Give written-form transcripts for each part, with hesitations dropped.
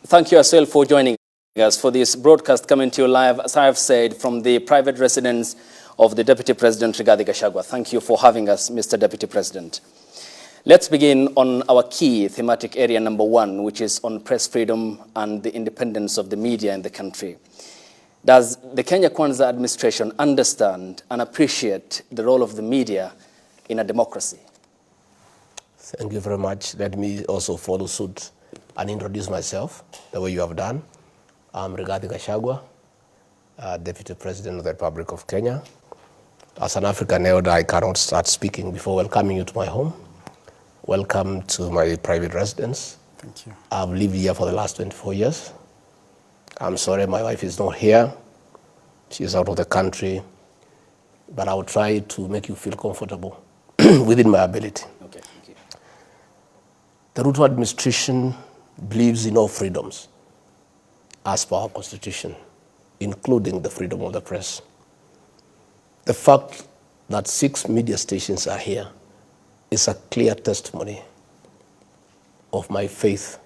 Thank you as well for joining us for this broadcast coming to you live, as I have said, from the private residence of the Deputy President Rigathi Gachagua. Thank you for having us, Mr. Deputy President. Let's begin on our key thematic area number 1, which is on press freedom and the independence of the media in the country. Does the Kenya Kwanza administration understand and appreciate the role of the media in a democracy? Thank you very much. Let me also follow suit and introduce myself the way you have done. I'm Rigathi Gachagua, Deputy President of the Republic of Kenya. As an African elder, I cannot start speaking before welcoming you to my home. Welcome to my private residence. Thank you. I've lived here for the last 24 years. I'm sorry my wife is not here. She's out of the country. But I will try to make you feel comfortable within my ability. Okay, thank you. The Ruto administration believes in all freedoms as per our constitution, including the freedom of the press. The fact that 6 media stations are here is a clear testimony of my faith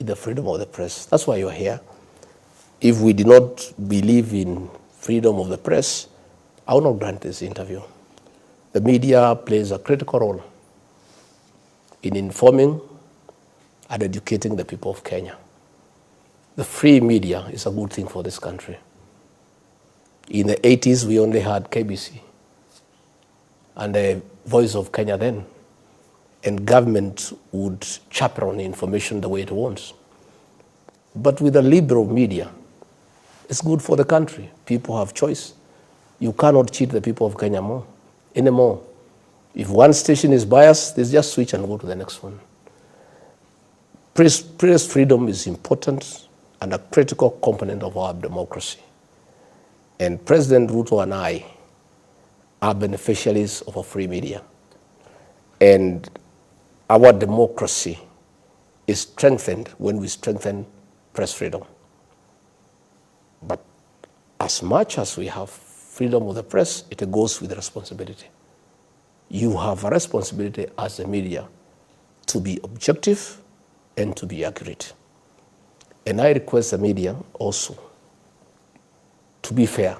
in the freedom of the press. That's why you're here. If we did not believe in freedom of the press, I will not grant this interview. The media plays a critical role in informing and educating the people of Kenya. The free media is a good thing for this country. In the 80s, we only had KBC and the Voice of Kenya then, and government would chaperone information the way it wants. But with a liberal media, it's good for the country. People have choice. You cannot cheat the people of Kenya anymore. If one station is biased, they just switch and go to the next one. Press freedom is important and a critical component of our democracy. And President Ruto and I are beneficiaries of a free media. And our democracy is strengthened when we strengthen press freedom. But as much as we have freedom of the press, it goes with responsibility. You have a responsibility as a media to be objective and to be accurate. And I request the media also to be fair.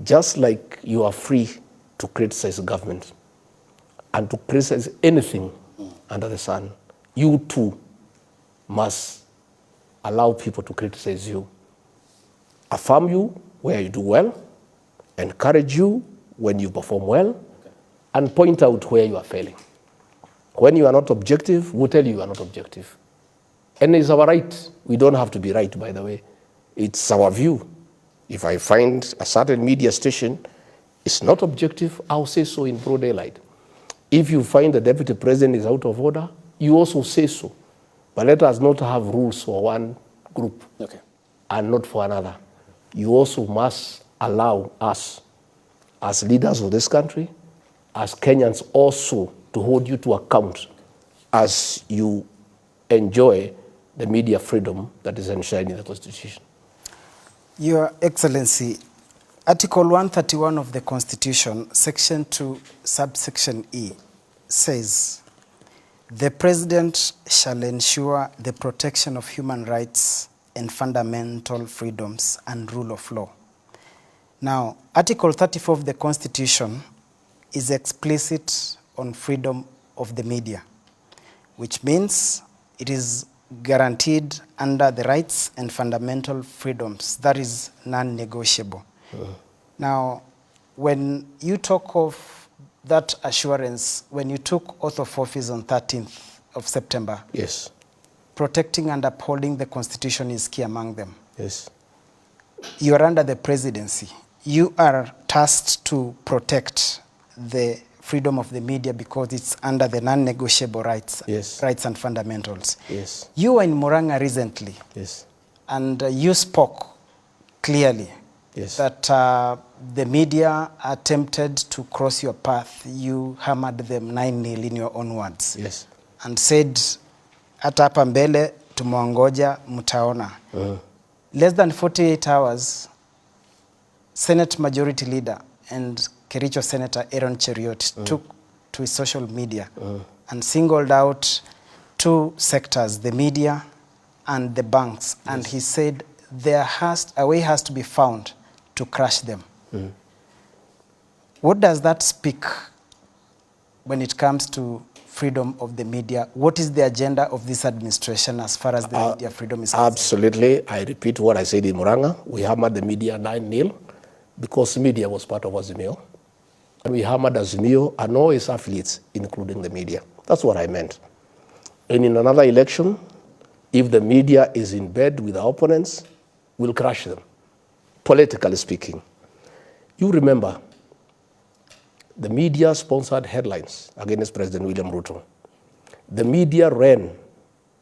Just like you are free to criticize the government and to criticize anything under the sun, you too must allow people to criticize you. Affirm you where you do well, encourage you when you perform well, and point out where you are failing. When you are not objective, we'll tell you are not objective. And it's our right. We don't have to be right, by the way. It's our view. If I find a certain media station is not objective, I'll say so in broad daylight. If you find the Deputy President is out of order, you also say so. But let us not have rules for one group and not for another. You also must allow us, as leaders of this country, as Kenyans also, to hold you to account as you enjoy the media freedom that is enshrined in the Constitution. Your Excellency, Article 131 of the Constitution, Section 2, subsection E, says, "The President shall ensure the protection of human rights and fundamental freedoms and rule of law." Now, Article 34 of the Constitution is explicit on freedom of the media, which means it is guaranteed under the rights and fundamental freedoms. That is non-negotiable. Now, when you talk of that assurance, when you took oath of office on 13th of September, yes, protecting and upholding the Constitution is key among them. yes, You are under the presidency. You are tasked to protect the freedom of the media because it's under the non-negotiable rights, yes, rights and fundamentals. yes, You were in Murang'a recently, yes, and you spoke clearly, yes, that the media attempted to cross your path. You hammered them 9-0 in your own words, yes, and said, "Hata hapa mbele tumeongoja mtaona." Less than 48 hours, Senate Majority Leader and Kericho Senator Aaron Cheriot took to his social media and singled out 2 sectors, the media and the banks, and he said a way has to be found to crush them. What does that speak when it comes to freedom of the media? What is the agenda of this administration as far as the media freedom is concerned? Absolutely. I repeat what I said in Muranga. We hammered the media 9-0 because media was part of Azimio. And we hammered Azimio and all its affiliates, including the media. That's what I meant. And in another election, if the media is in bed with our opponents, we'll crush them, politically speaking. You remember, the media sponsored headlines against President William Ruto. The media ran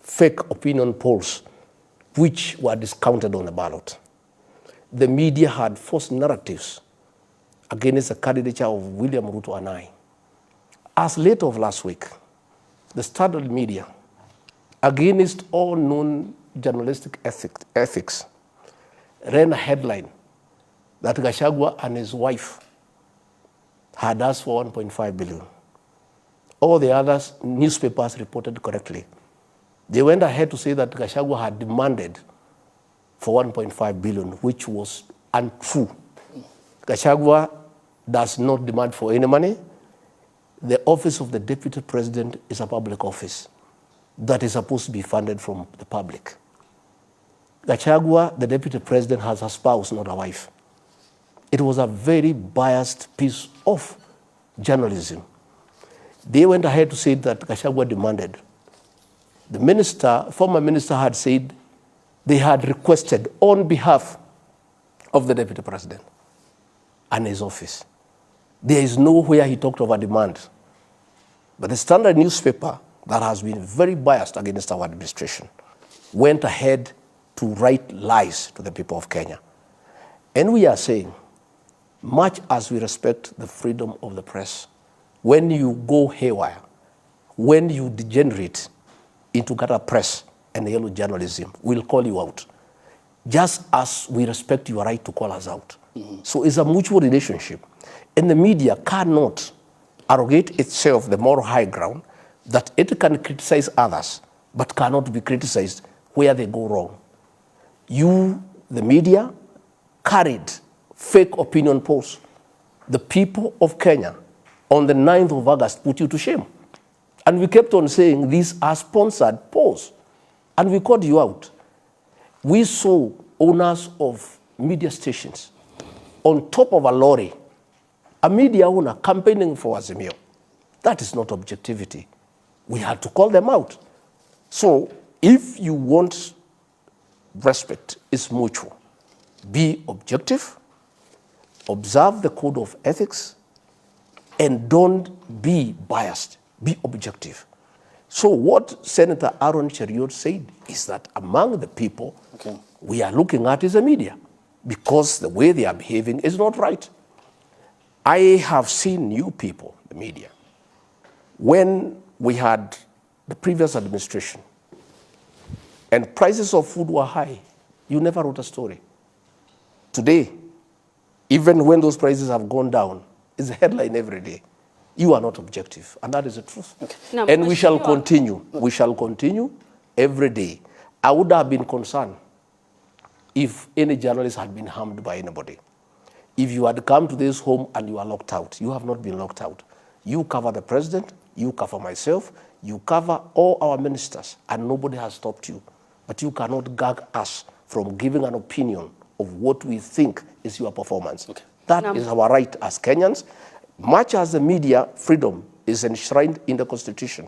fake opinion polls, which were discounted on the ballot. The media had false narratives against the candidature of William Ruto and I. As late of last week, the Standard media, against all known journalistic ethics, ran a headline that Gachagua and his wife had asked for 1.5 billion. All the other newspapers reported correctly. They went ahead to say that Gachagua had demanded for 1.5 billion, which was untrue. Gachagua does not demand for any money. The office of the Deputy President is a public office that is supposed to be funded from the public. Gachagua, the Deputy President, has a spouse, not a wife. It was a very biased piece of journalism. They went ahead to say that Gachagua demanded. The former minister had said they had requested on behalf of the Deputy President and his office. There is nowhere he talked of a demand. But the Standard newspaper, that has been very biased against our administration, went ahead to write lies to the people of Kenya. And we are saying, much as we respect the freedom of the press, when you go haywire, when you degenerate into gutter press and yellow journalism, we'll call you out. Just as we respect your right to call us out. So it's a mutual relationship. And the media cannot arrogate itself the moral high ground that it can criticize others, but cannot be criticized where they go wrong. You, the media, carried fake opinion polls. The people of Kenya, on the 9th of August, put you to shame. And we kept on saying these are sponsored polls. And we called you out. We saw owners of media stations on top of a lorry, a media owner campaigning for Azimio. That is not objectivity. We had to call them out. So if you want respect, it's mutual. Be objective, observe the code of ethics, and don't be biased. Be objective. So what Senator Aaron Cheriot said is that among the people we are looking at is the media, because the way they are behaving is not right. I have seen new people, the media. When we had the previous administration and prices of food were high, you never wrote a story. Today, even when those prices have gone down, it's a headline every day. You are not objective, and that is the truth. Now, and we shall continue. We shall continue every day. I would have been concerned if any journalist had been harmed by anybody. If you had come to this home and you are locked out, you have not been locked out. You cover the president, you cover myself, you cover all our ministers, and nobody has stopped you. But you cannot gag us from giving an opinion of what we think is your performance. That is our right as Kenyans. Much as the media freedom is enshrined in the Constitution,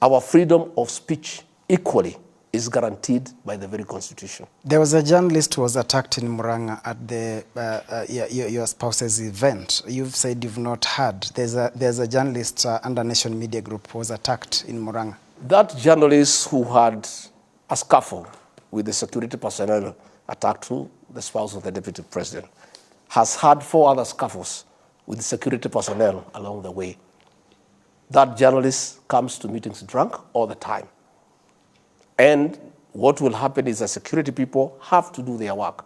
our freedom of speech equally is guaranteed by the very Constitution. There was a journalist who was attacked in Muranga at the your spouse's event. You've said you've not heard. There's a journalist under Nation Media Group who was attacked in Muranga. That journalist who had a scuffle with the security personnel attacked to the spouse of the Deputy President has had 4 other scuffles with the security personnel along the way. That journalist comes to meetings drunk all the time. And what will happen is the security people have to do their work.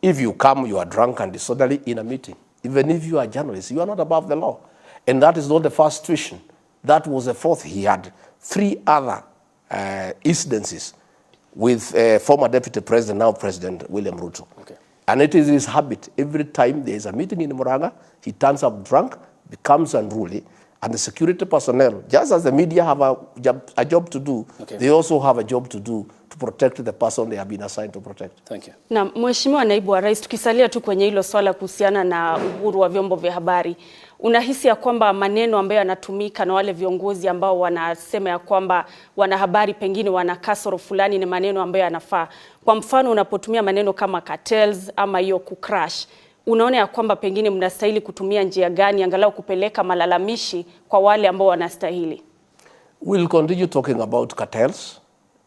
If you come, you are drunk and disorderly in a meeting. Even if you are a journalist, you are not above the law. And that is not the first situation. That was the 4th. He had 3 other incidences with former Deputy President, now President William Ruto. Okay. And it is his habit. Every time there is a meeting in Murang'a, he turns up drunk, becomes unruly, and the security personnel, just as the media have a job to do, okay, they also have a job to do to protect the person they have been assigned to protect. Thank you. Na Mheshimiwa Naibu wa Rais, tukisalia tu kwenye hilo swala kuhusiana na uhuru wa vyombo vya habari, unahisi ya kwamba maneno ambayo yanatumika na wale viongozi ambao wanasema ya kwamba wanahabari pengine wana kasoro fulani ni maneno ambayo yanafaa? Kwa mfano, unapotumia maneno kama cartels ama hiyo kucrash, unaona ya kwamba pengine mnastahili kutumia njia gani angalau kupeleka malalamishi kwa wale ambao wanastahili? We'll continue talking about cartels.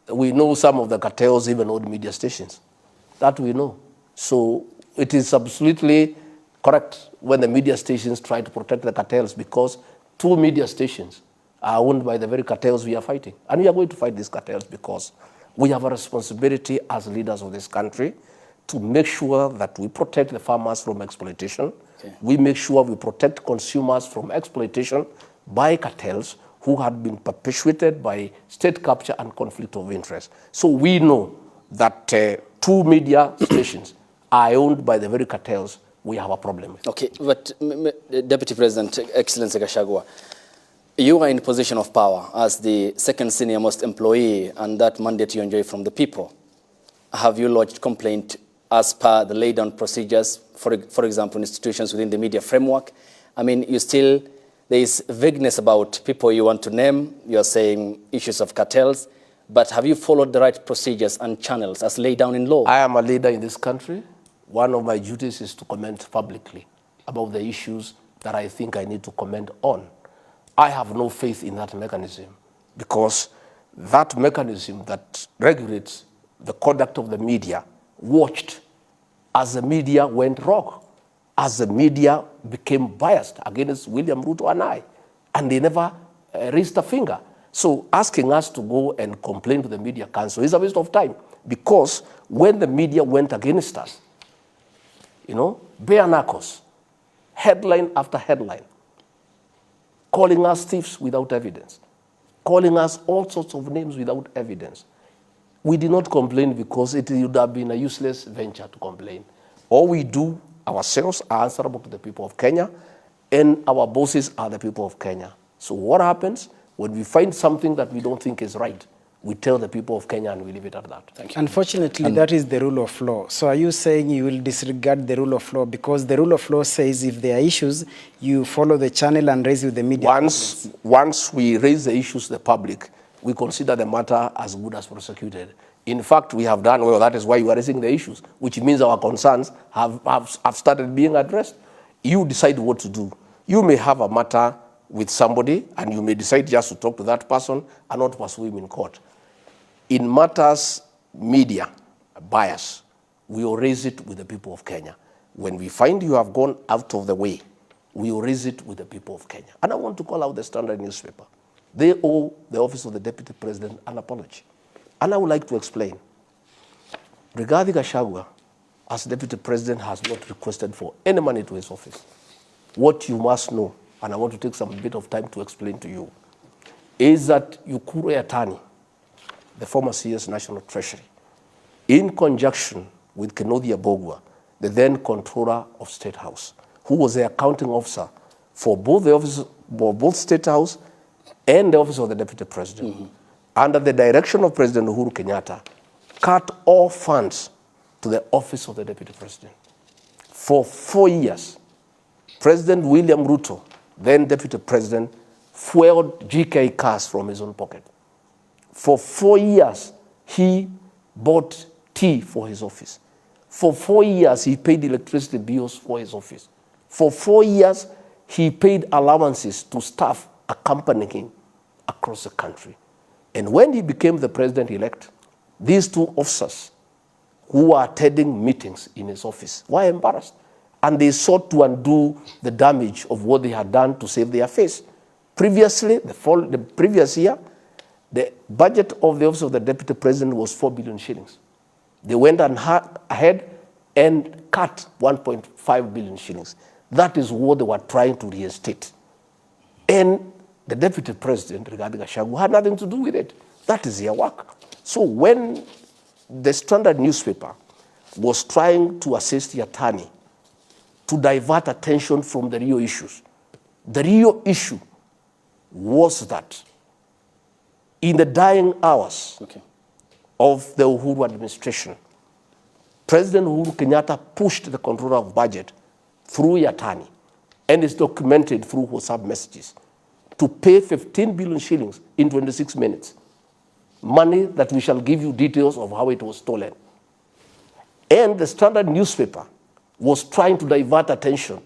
We know some of the cartels even own media stations. That we know. So it is absolutely correct when the media stations try to protect the cartels, because 2 media stations are owned by the very cartels we are fighting. And we are going to fight these cartels because we have a responsibility as leaders of this country to make sure that we protect the farmers from exploitation. Okay. We make sure we protect consumers from exploitation by cartels who had been perpetuated by state capture and conflict of interest. So we know that 2 media stations are owned by the very cartels we have a problem with. Okay, but Deputy President, Excellency Gachagua, you are in position of power as the second senior most employee, and that mandate you enjoy from the people. Have you lodged complaint as per the laid down procedures, for example, institutions within the media framework? I mean, there is vagueness about people you want to name. You are saying issues of cartels, but have you followed the right procedures and channels as laid down in law? I am a leader in this country. One of my duties is to comment publicly about the issues that I think I need to comment on. I have no faith in that mechanism, because that mechanism that regulates the conduct of the media watched as the media went rogue, as the media became biased against William Ruto and I, and they never raised a finger. So asking us to go and complain to the Media Council is a waste of time, because when the media went against us, you know, bare knuckles, headline after headline, calling us thieves without evidence, calling us all sorts of names without evidence. We did not complain because it would have been a useless venture to complain. All we do ourselves are answerable to the people of Kenya, and our bosses are the people of Kenya. So what happens when we find something that we don't think is right? We tell the people of Kenya and we leave it at that. Thank you. Unfortunately, that is the rule of law. So are you saying you will disregard the rule of law? Because the rule of law says if there are issues, you follow the channel and raise with the media. Once we raise the issues to the public, we consider the matter as good as prosecuted. In fact, we have done well. That is why we are raising the issues, which means our concerns have started being addressed. You decide what to do. You may have a matter with somebody, and you may decide just to talk to that person and not pursue him in court. In matters media bias, we will raise it with the people of Kenya. When we find you have gone out of the way, we will raise it with the people of Kenya. And I want to call out the Standard newspaper. They owe the office of the Deputy President an apology. And I would like to explain. Rigathi Gachagua, as Deputy President, has not requested for any money to his office. What you must know, and I want to take some bit of time to explain to you, is that Ukuru Yatani, the former CS National Treasury, in conjunction with Kenodia Bogwa, the then Controller of State House, who was the accounting officer for both the office, for both State House and the office of the Deputy President, under the direction of President Uhuru Kenyatta, cut all funds to the office of the Deputy President. For 4 years, President William Ruto, then Deputy President, fueled GK cars from his own pocket. For 4 years, he bought tea for his office. For 4 years, he paid electricity bills for his office. For 4 years, he paid allowances to staff accompanying him across the country. And when he became the president-elect, these 2 officers who were attending meetings in his office were embarrassed. And they sought to undo the damage of what they had done to save their face. Previously, the previous year, the budget of the office of the Deputy President was 4 billion shillings. They went ahead and cut 1.5 billion shillings. That is what they were trying to reinstate. And the Deputy President, Rigathi Gachagua, had nothing to do with it. That is their work. So when the Standard newspaper was trying to assist the attorney to divert attention from the real issues. The real issue was that in the dying hours of the Uhuru administration, President Uhuru Kenyatta pushed the controller of budget through Yatani, and it's documented through WhatsApp messages, to pay 15 billion shillings in 26 minutes. Money that we shall give you details of how it was stolen. And the Standard newspaper was trying to divert attention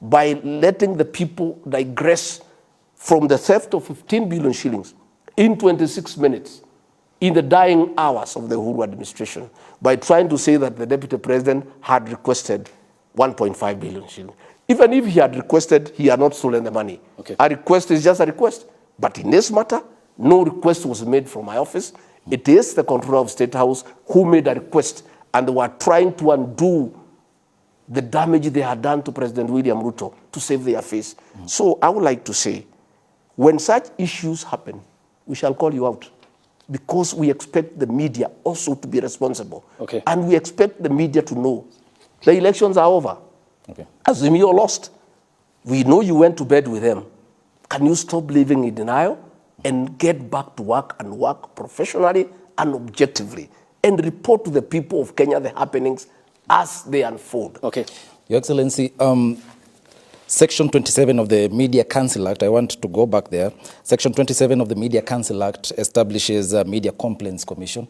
by letting the people digress from the theft of 15 billion shillings in 26 minutes in the dying hours of the Uhuru administration by trying to say that the deputy president had requested 1.5 billion shillings. Even if he had requested, he had not stolen the money. A request is just a request. But in this matter, no request was made from my office. It is the Controller of State House who made a request, and they were trying to undo the damage they had done to President William Ruto to save their face. So I would like to say, when such issues happen, we shall call you out, because we expect the media also to be responsible. And we expect the media to know the elections are over. Azimio lost. We know you went to bed with them. Can you stop living in denial and get back to work and work professionally and objectively and report to the people of Kenya the happenings as they unfold? Your Excellency, Section 27 of the Media Council Act, I want to go back there. Section 27 of the Media Council Act establishes a Media Complaints Commission.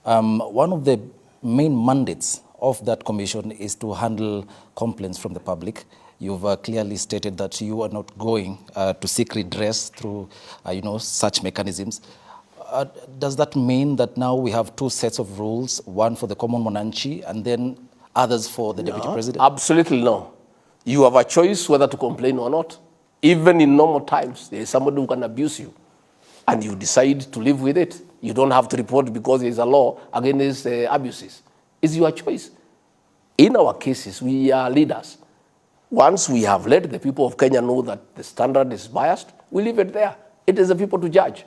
One of the main mandates of that commission is to handle complaints from the public. You've clearly stated that you are not going to seek redress through such mechanisms. Does that mean that now we have two sets of rules, one for the common Mwananchi and then others for the Deputy President? Absolutely no. You have a choice whether to complain or not. Even in normal times, there is somebody who can abuse you, and you decide to live with it. You don't have to report because there is a law against abuses. It's your choice. In our cases, we are leaders. Once we have let the people of Kenya know that the Standard is biased, we leave it there. It is the people to judge.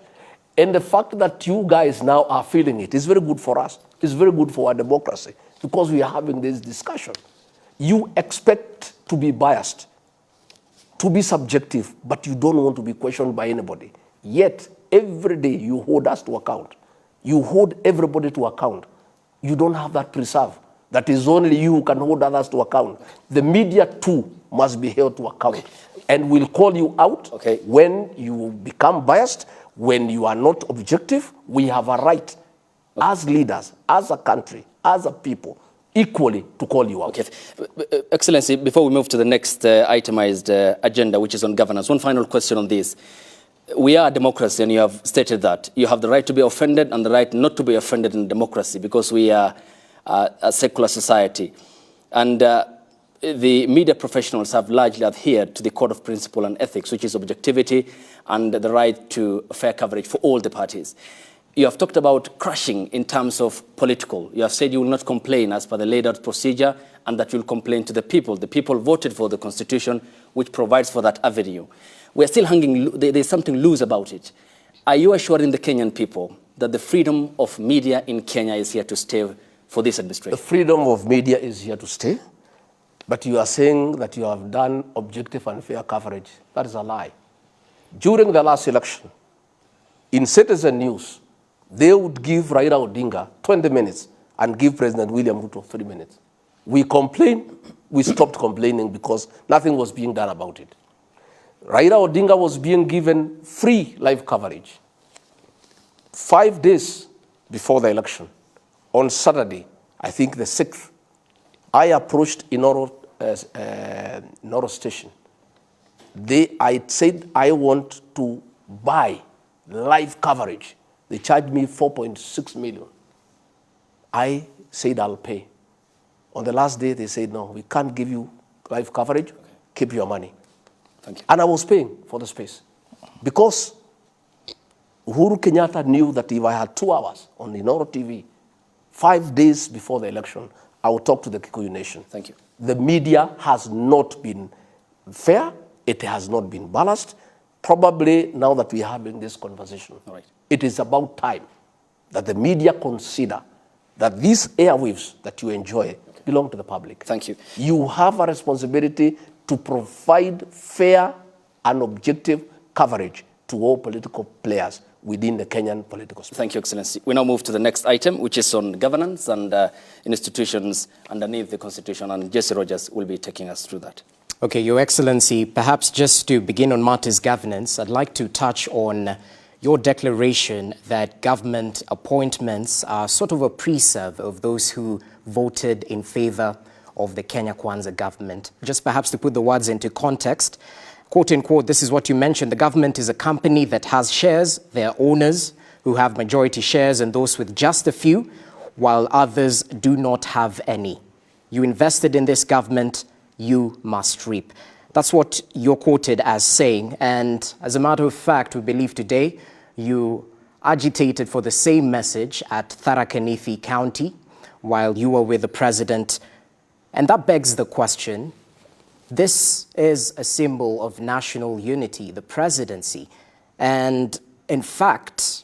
And the fact that you guys now are feeling it is very good for us. It's very good for our democracy, because we are having this discussion. You expect to be biased, to be subjective, but you don't want to be questioned by anybody. Yet, every day you hold us to account. You hold everybody to account. You don't have that preserve. That is only you who can hold others to account. The media too must be held to account. And we'll call you out when you become biased, when you are not objective. We have a right as leaders, as a country, as a people, equally to call you out. Excellency, before we move to the next itemized agenda, which is on governance, one final question on this. We are a democracy, and you have stated that. You have the right to be offended and the right not to be offended in democracy, because we are a secular society. And the media professionals have largely adhered to the code of principle and ethics, which is objectivity and the right to fair coverage for all the parties. You have talked about crushing in terms of political. You have said you will not complain as per the laid out procedure, and that you will complain to the people. The people voted for the Constitution, which provides for that avenue. We are still hanging, there's something loose about it. Are you assuring the Kenyan people that the freedom of media in Kenya is here to stay for this administration? The freedom of media is here to stay, but you are saying that you have done objective and fair coverage. That is a lie. During the last election, in Citizen News, they would give Raila Odinga 20 minutes and give President William Ruto 3 minutes. We complained, we stopped complaining because nothing was being done about it. Raila Odinga was being given free live coverage. 5 days before the election, on Saturday, I think the 6th, I approached Inoro Station. I said I want to buy live coverage. They charged me 4.6 million. I said I'll pay. On the last day, they said, no, we can't give you live coverage. Keep your money. Thank you. And I was paying for the space. Because Uhuru Kenyatta knew that if I had 2 hours on Inoro TV, 5 days before the election, I would talk to the Kikuyu nation. Thank you. The media has not been fair. It has not been balanced. Probably now that we are having this conversation, it is about time that the media consider that these airwaves that you enjoy belong to the public. Thank you. You have a responsibility to provide fair and objective coverage to all political players within the Kenyan political space. Thank you, Excellency. We now move to the next item, which is on governance and institutions underneath the Constitution, and Jesse Rogers will be taking us through that. Okay, Your Excellency, perhaps just to begin on matters governance, I'd like to touch on your declaration that government appointments are sort of a preserve of those who voted in favor of the Kenya Kwanza government. Just perhaps to put the words into context, quote unquote, this is what you mentioned: the government is a company that has shares, their owners who have majority shares and those with just a few, while others do not have any. You invested in this government, you must reap. That's what you're quoted as saying. And as a matter of fact, we believe today you agitated for the same message at Tharaka Nithi County while you were with the president. And that begs the question, this is a symbol of national unity, the presidency. And in fact,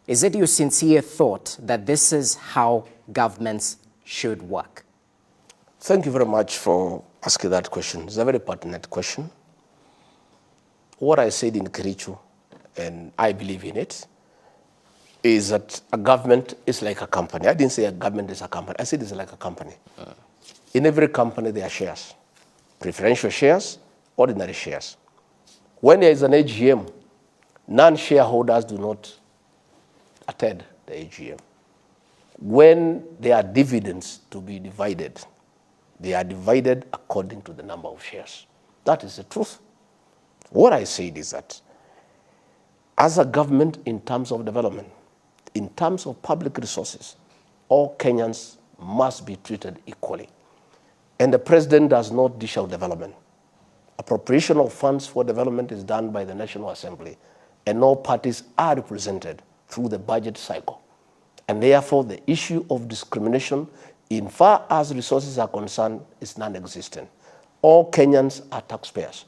is it your sincere thought that this is how governments should work? Thank you very much for asking that question. It's a very pertinent question. What I said in Kericho, and I believe in it, is that a government is like a company. I didn't say a government is a company. I said it's like a company. In every company, there are shares. Preferential shares, ordinary shares. When there is an AGM, non-shareholders do not attend the AGM. When there are dividends to be divided, they are divided according to the number of shares. That is the truth. What I said is that as a government, in terms of development, in terms of public resources, all Kenyans must be treated equally. And the president does not dish out development. Appropriation of funds for development is done by the National Assembly, and all parties are represented through the budget cycle. And therefore, the issue of discrimination, in far as resources are concerned, is non-existent. All Kenyans are taxpayers,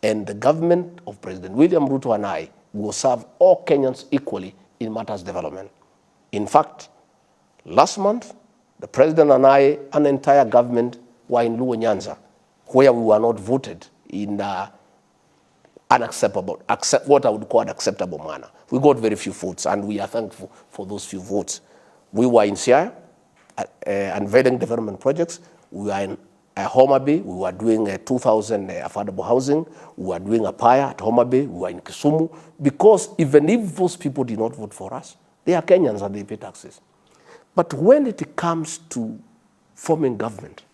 and the government of President William Ruto and I will serve all Kenyans equally in matters development. In fact, last month, the president and I, an entire government, were in Luo Nyanza, where we were not voted in what I would call an acceptable manner. We got very few votes, and we are thankful for those few votes. We were in Siaya, unveiling development projects. We were in Homa Bay. We were doing 2,000 affordable housing. We were doing a PIA at Homa Bay. We were in Kisumu. Because even if those people did not vote for us, they are Kenyans and they pay taxes. But when it comes to forming government,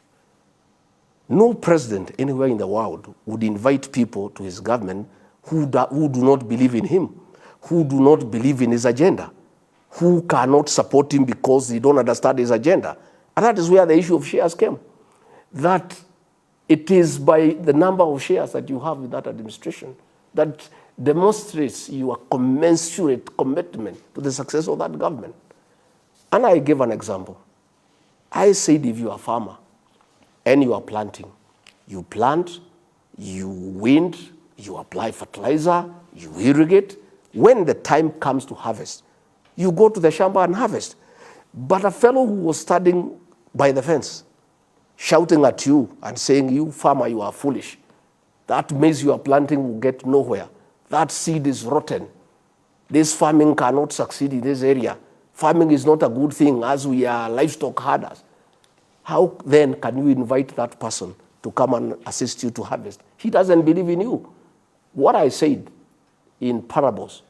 no president anywhere in the world would invite people to his government who do not believe in him, who do not believe in his agenda, who cannot support him because they don't understand his agenda. And that is where the issue of shares came. That it is by the number of shares that you have with that administration that demonstrates your commensurate commitment to the success of that government. And I gave an example. I said if you are a farmer and you are planting, you plant, you wind, you apply fertilizer, you irrigate. When the time comes to harvest, you go to the shamba and harvest. But a fellow who was standing by the fence, shouting at you and saying, you farmer, you are foolish. That maize you are planting will get nowhere. That seed is rotten. This farming cannot succeed in this area. Farming is not a good thing as we are livestock herders. How then can you invite that person to come and assist you to harvest? He doesn't believe in you. What I said in parables,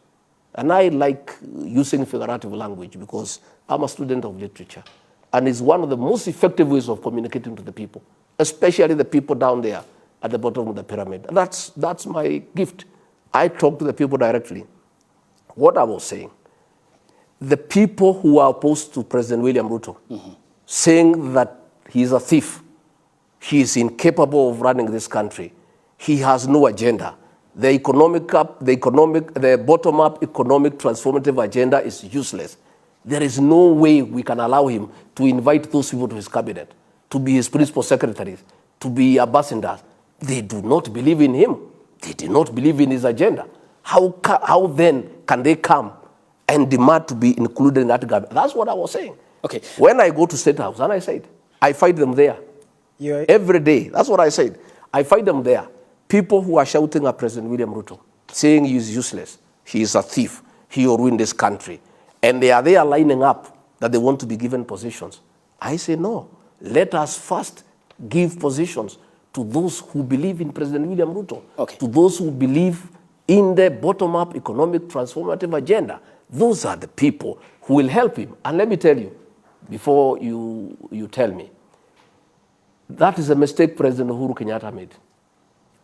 and I like using figurative language because I'm a student of literature, and it's one of the most effective ways of communicating to the people, especially the people down there at the bottom of the pyramid. And that's my gift. I talk to the people directly. What I was saying, the people who are opposed to President William Ruto, saying that he is a thief, he is incapable of running this country, he has no agenda, the bottom-up economic transformative agenda is useless. There is no way we can allow him to invite those people to his cabinet, to be his principal secretaries, to be ambassadors. They do not believe in him. They do not believe in his agenda. How then can they come and demand to be included in that government? That's what I was saying. Okay. When I go to State House, and I said, I fight them there. Every day. That's what I said. I fight them there. People who are shouting at President William Ruto, saying he is useless, he is a thief, he will ruin this country. And they are there lining up that they want to be given positions. I say, no, let us first give positions to those who believe in President William Ruto, to those who believe in the bottom-up economic transformative agenda. Those are the people who will help him. And let me tell you, before you tell me, that is a mistake President Uhuru Kenyatta made.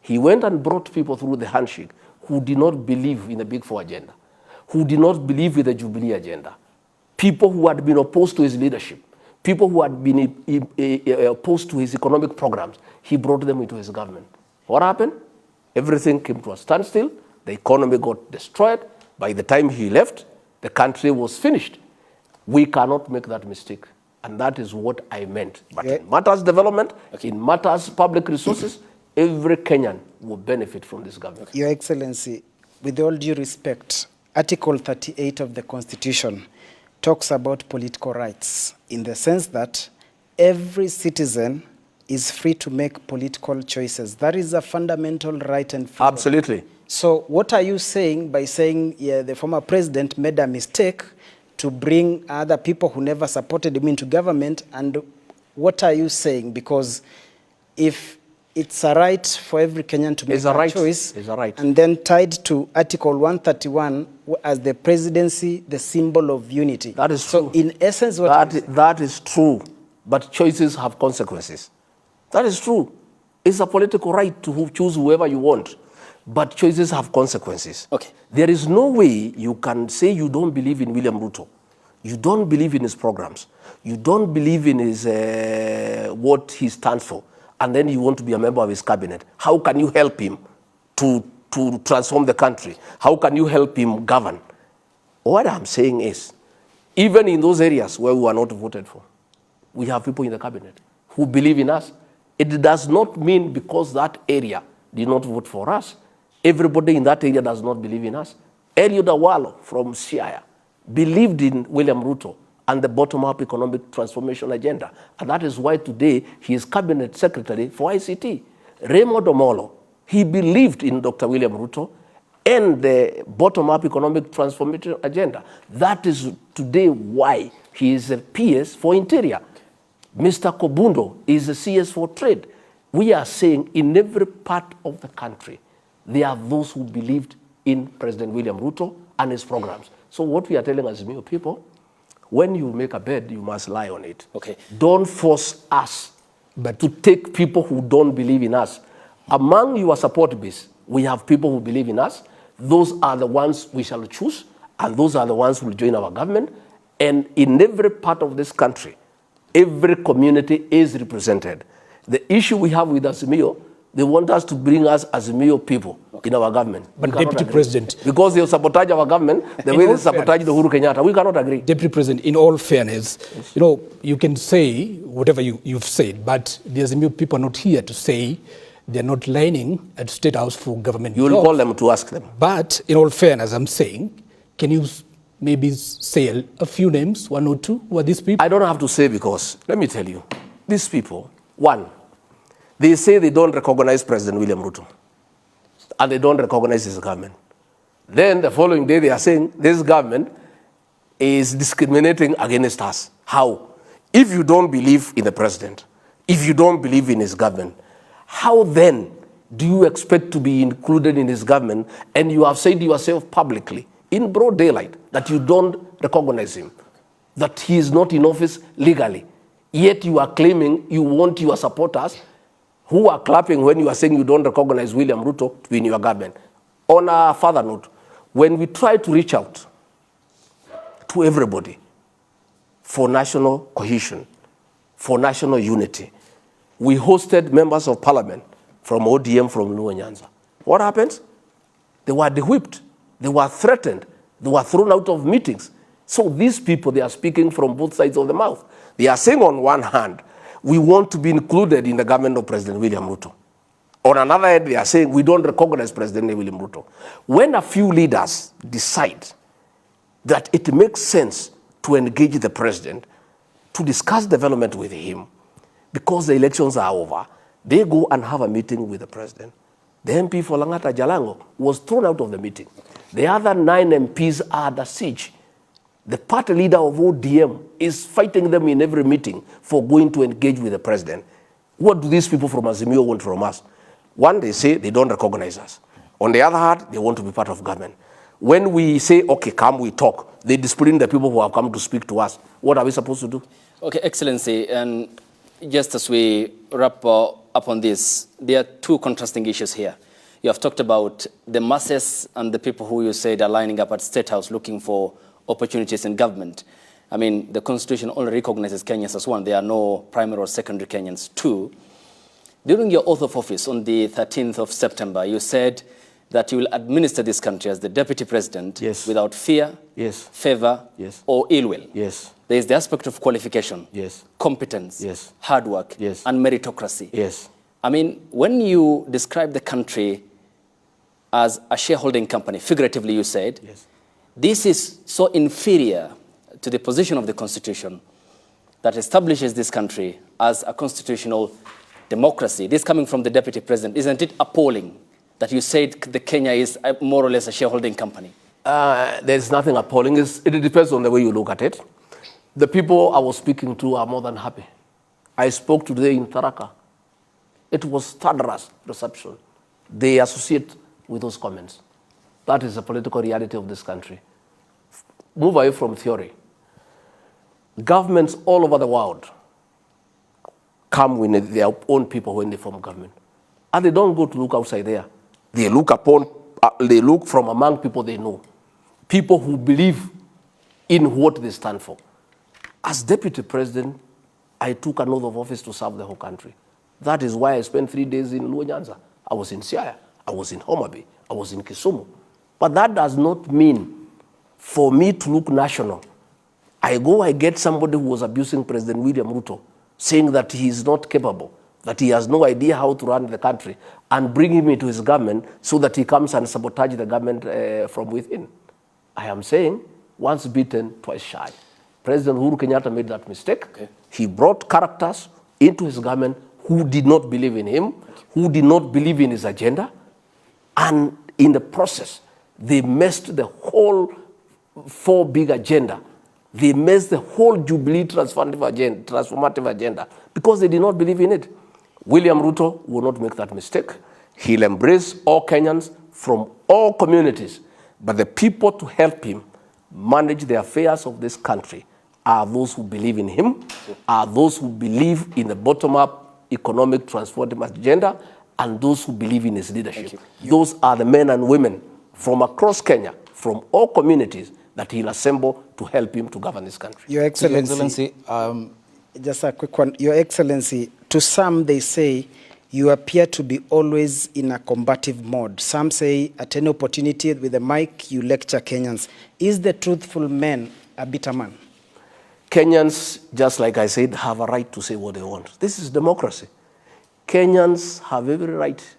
He went and brought people through the handshake who did not believe in the Big Four agenda, who did not believe in the Jubilee agenda, people who had been opposed to his leadership, people who had been opposed to his economic programs. He brought them into his government. What happened? Everything came to a standstill. The economy got destroyed. By the time he left, the country was finished. We cannot make that mistake. And that is what I meant. But in matters development, in matters public resources, every Kenyan will benefit from this government. Your Excellency, with all due respect, Article 38 of the Constitution talks about political rights in the sense that every citizen is free to make political choices. That is a fundamental right and freedom. Absolutely. So what are you saying by saying the former president made a mistake to bring other people who never supported him into government? And what are you saying? Because if it's a right for every Kenyan to make a choice, it's a right. And then tied to Article 131 as the presidency, the symbol of unity. That is true. So in essence, that is true, but choices have consequences. That is true. It's a political right to choose whoever you want, but choices have consequences. Okay. There is no way you can say you don't believe in William Ruto. You don't believe in his programs. You don't believe in his what he stands for, and then you want to be a member of his cabinet. How can you help him to transform the country? How can you help him govern? What I'm saying is, even in those areas where we are not voted for, we have people in the cabinet who believe in us. It does not mean because that area did not vote for us, everybody in that area does not believe in us. Eliud Awalo from Siaya believed in William Ruto and the bottom-up economic transformation agenda. And that is why today he is cabinet secretary for ICT. Raymond Omolo, he believed in Dr. William Ruto and the bottom-up economic transformation agenda. That is today why he is a PS for Interior. Mr. Kobundo is a CS for Trade. We are saying in every part of the country, there are those who believed in President William Ruto and his programs. So what we are telling Azimio people, when you make a bed, you must lie on it. Okay. Don't force us to take people who don't believe in us. Among your support base, we have people who believe in us. Those are the ones we shall choose, and those are the ones who will join our government. And in every part of this country, every community is represented. The issue we have with Azimio, they want us to bring us Azimio people in our government. But Deputy President... Because they sabotage our government, the way they sabotage the Uhuru Kenyatta, we cannot agree. Deputy President, in all fairness, you know, you can say whatever you've said, but the Azimio people are not here to say they're not lining at State House for government You will jobs. call them to ask them. But in all fairness, I'm saying, can you maybe say a few names, one or two, who are these people? I don't have to say because, let me tell you, these people, one, they say they don't recognize President William Ruto and they don't recognize his government. Then the following day they are saying this government is discriminating against us. How? If you don't believe in the president, if you don't believe in his government, how then do you expect to be included in his government and you have said yourself publicly in broad daylight that you don't recognize him, that he is not in office legally, yet you are claiming you want your supporters who are clapping when you are saying you don't recognize William Ruto to be in your government. On a further note, when we try to reach out to everybody for national cohesion, for national unity, we hosted members of parliament from ODM, from Luo Nyanza. What happens? They were de-whipped, they were threatened, they were thrown out of meetings. So these people, they are speaking from both sides of the mouth. They are saying on one hand, we want to be included in the government of President William Ruto. On another hand, they are saying we don't recognize President William Ruto. When a few leaders decide that it makes sense to engage the president, to discuss development with him, because the elections are over, they go and have a meeting with the president. The MP for Langata Jalango was thrown out of the meeting. The other 9 MPs are under siege. The party leader of ODM is fighting them in every meeting for going to engage with the president. What do these people from Azimio want from us? One, they say they don't recognize us. On the other hand, they want to be part of government. When we say, okay, come, we talk, they discipline the people who have come to speak to us. What are we supposed to do? Okay, Excellency, and just as we wrap up on this, there are 2 contrasting issues here. You have talked about the masses and the people who you said are lining up at State House looking for opportunities in government. I mean, the Constitution only recognizes Kenyans as one. There are no primary or secondary Kenyans. 2, during your oath of office on the 13th of September, you said that you will administer this country as the deputy president without fear, favor, or ill will. There is the aspect of qualification, competence, hard work, and meritocracy. I mean, when you describe the country as a shareholding company, figuratively you said, this is so inferior to the position of the Constitution that establishes this country as a constitutional democracy. This coming from the deputy president, isn't it appalling that you said the Kenya is more or less a shareholding company? There's nothing appalling. It depends on the way you look at it. The people I was speaking to are more than happy. I spoke today in Tharaka. It was thunderous reception. They associate with those comments. That is the political reality of this country. Move away from theory. Governments all over the world come with their own people when they form government. And they don't go to look outside there. They look from among people they know. People who believe in what they stand for. As deputy president, I took an oath of office to serve the whole country. That is why I spent 3 days in Luo Nyanza. I was in Siaya. I was in Homa Bay. I was in Kisumu. But that does not mean for me to look national. I get somebody who was abusing President William Ruto, saying that he is not capable, that he has no idea how to run the country, and bring him into his government so that he comes and sabotage the government from within. I am saying, once bitten, twice shy. President Uhuru Kenyatta made that mistake. He brought characters into his government who did not believe in him, who did not believe in his agenda, and in the process, they messed the whole 4 big agenda. They messed the whole Jubilee transformative agenda because they did not believe in it. William Ruto will not make that mistake. He'll embrace all Kenyans from all communities, but the people to help him manage the affairs of this country are those who believe in him, are those who believe in the bottom-up economic transformative agenda, and those who believe in his leadership. Those are the men and women from across Kenya, from all communities, that he'll assemble to help him to govern this country. Your Excellency, just a quick one. Your Excellency, to some they say you appear to be always in a combative mode. Some say at any opportunity with a mic you lecture Kenyans. Is the truthful man a bitter man? Kenyans, just like I said, have a right to say what they want. This is democracy. Kenyans have every right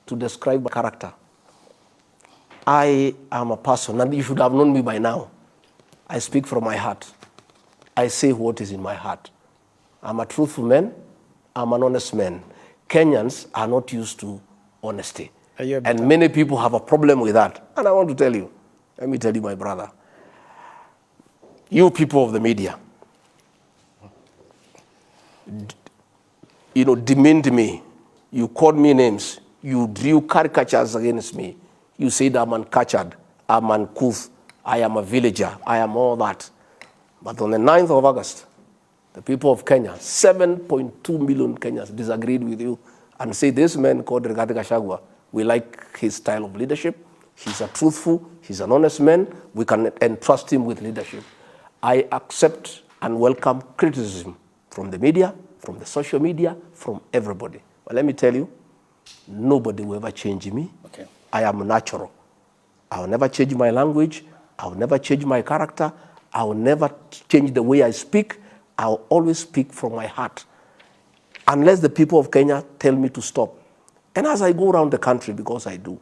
to describe character. I am a person, and you should have known me by now. I speak from my heart. I say what is in my heart. I'm a truthful man. I'm an honest man. Kenyans are not used to honesty. And many people have a problem with that. And I want to tell you, let me tell you, my brother, you people of the media, demeaned me. You called me names. You drew caricatures against me. You said I'm uncatchered, I'm uncouth, I am a villager, I am all that. But on the 9th of August, the people of Kenya, 7.2 million Kenyans disagreed with you and say this man called Rigathi Gachagua, we like his style of leadership, he's a truthful, he's an honest man, we can entrust him with leadership. I accept and welcome criticism from the media, from the social media, from everybody. But let me tell you, nobody will ever change me. I am natural. I will never change my language. I will never change my character. I will never change the way I speak. I will always speak from my heart. Unless the people of Kenya tell me to stop. And as I go around the country, because I do,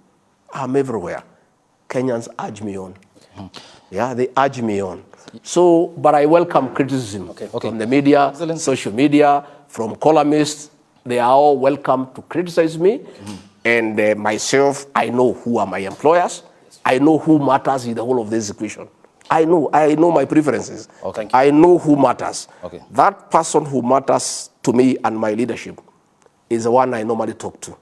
I'm everywhere, Kenyans urge me on. Yeah, they urge me on. So, but I welcome criticism from the media, social media, from columnists. They are all welcome to criticize me. And myself, I know who are my employers. I know who matters in the whole of this equation. I know my preferences. I know who matters. That person who matters to me and my leadership is the one I normally talk to,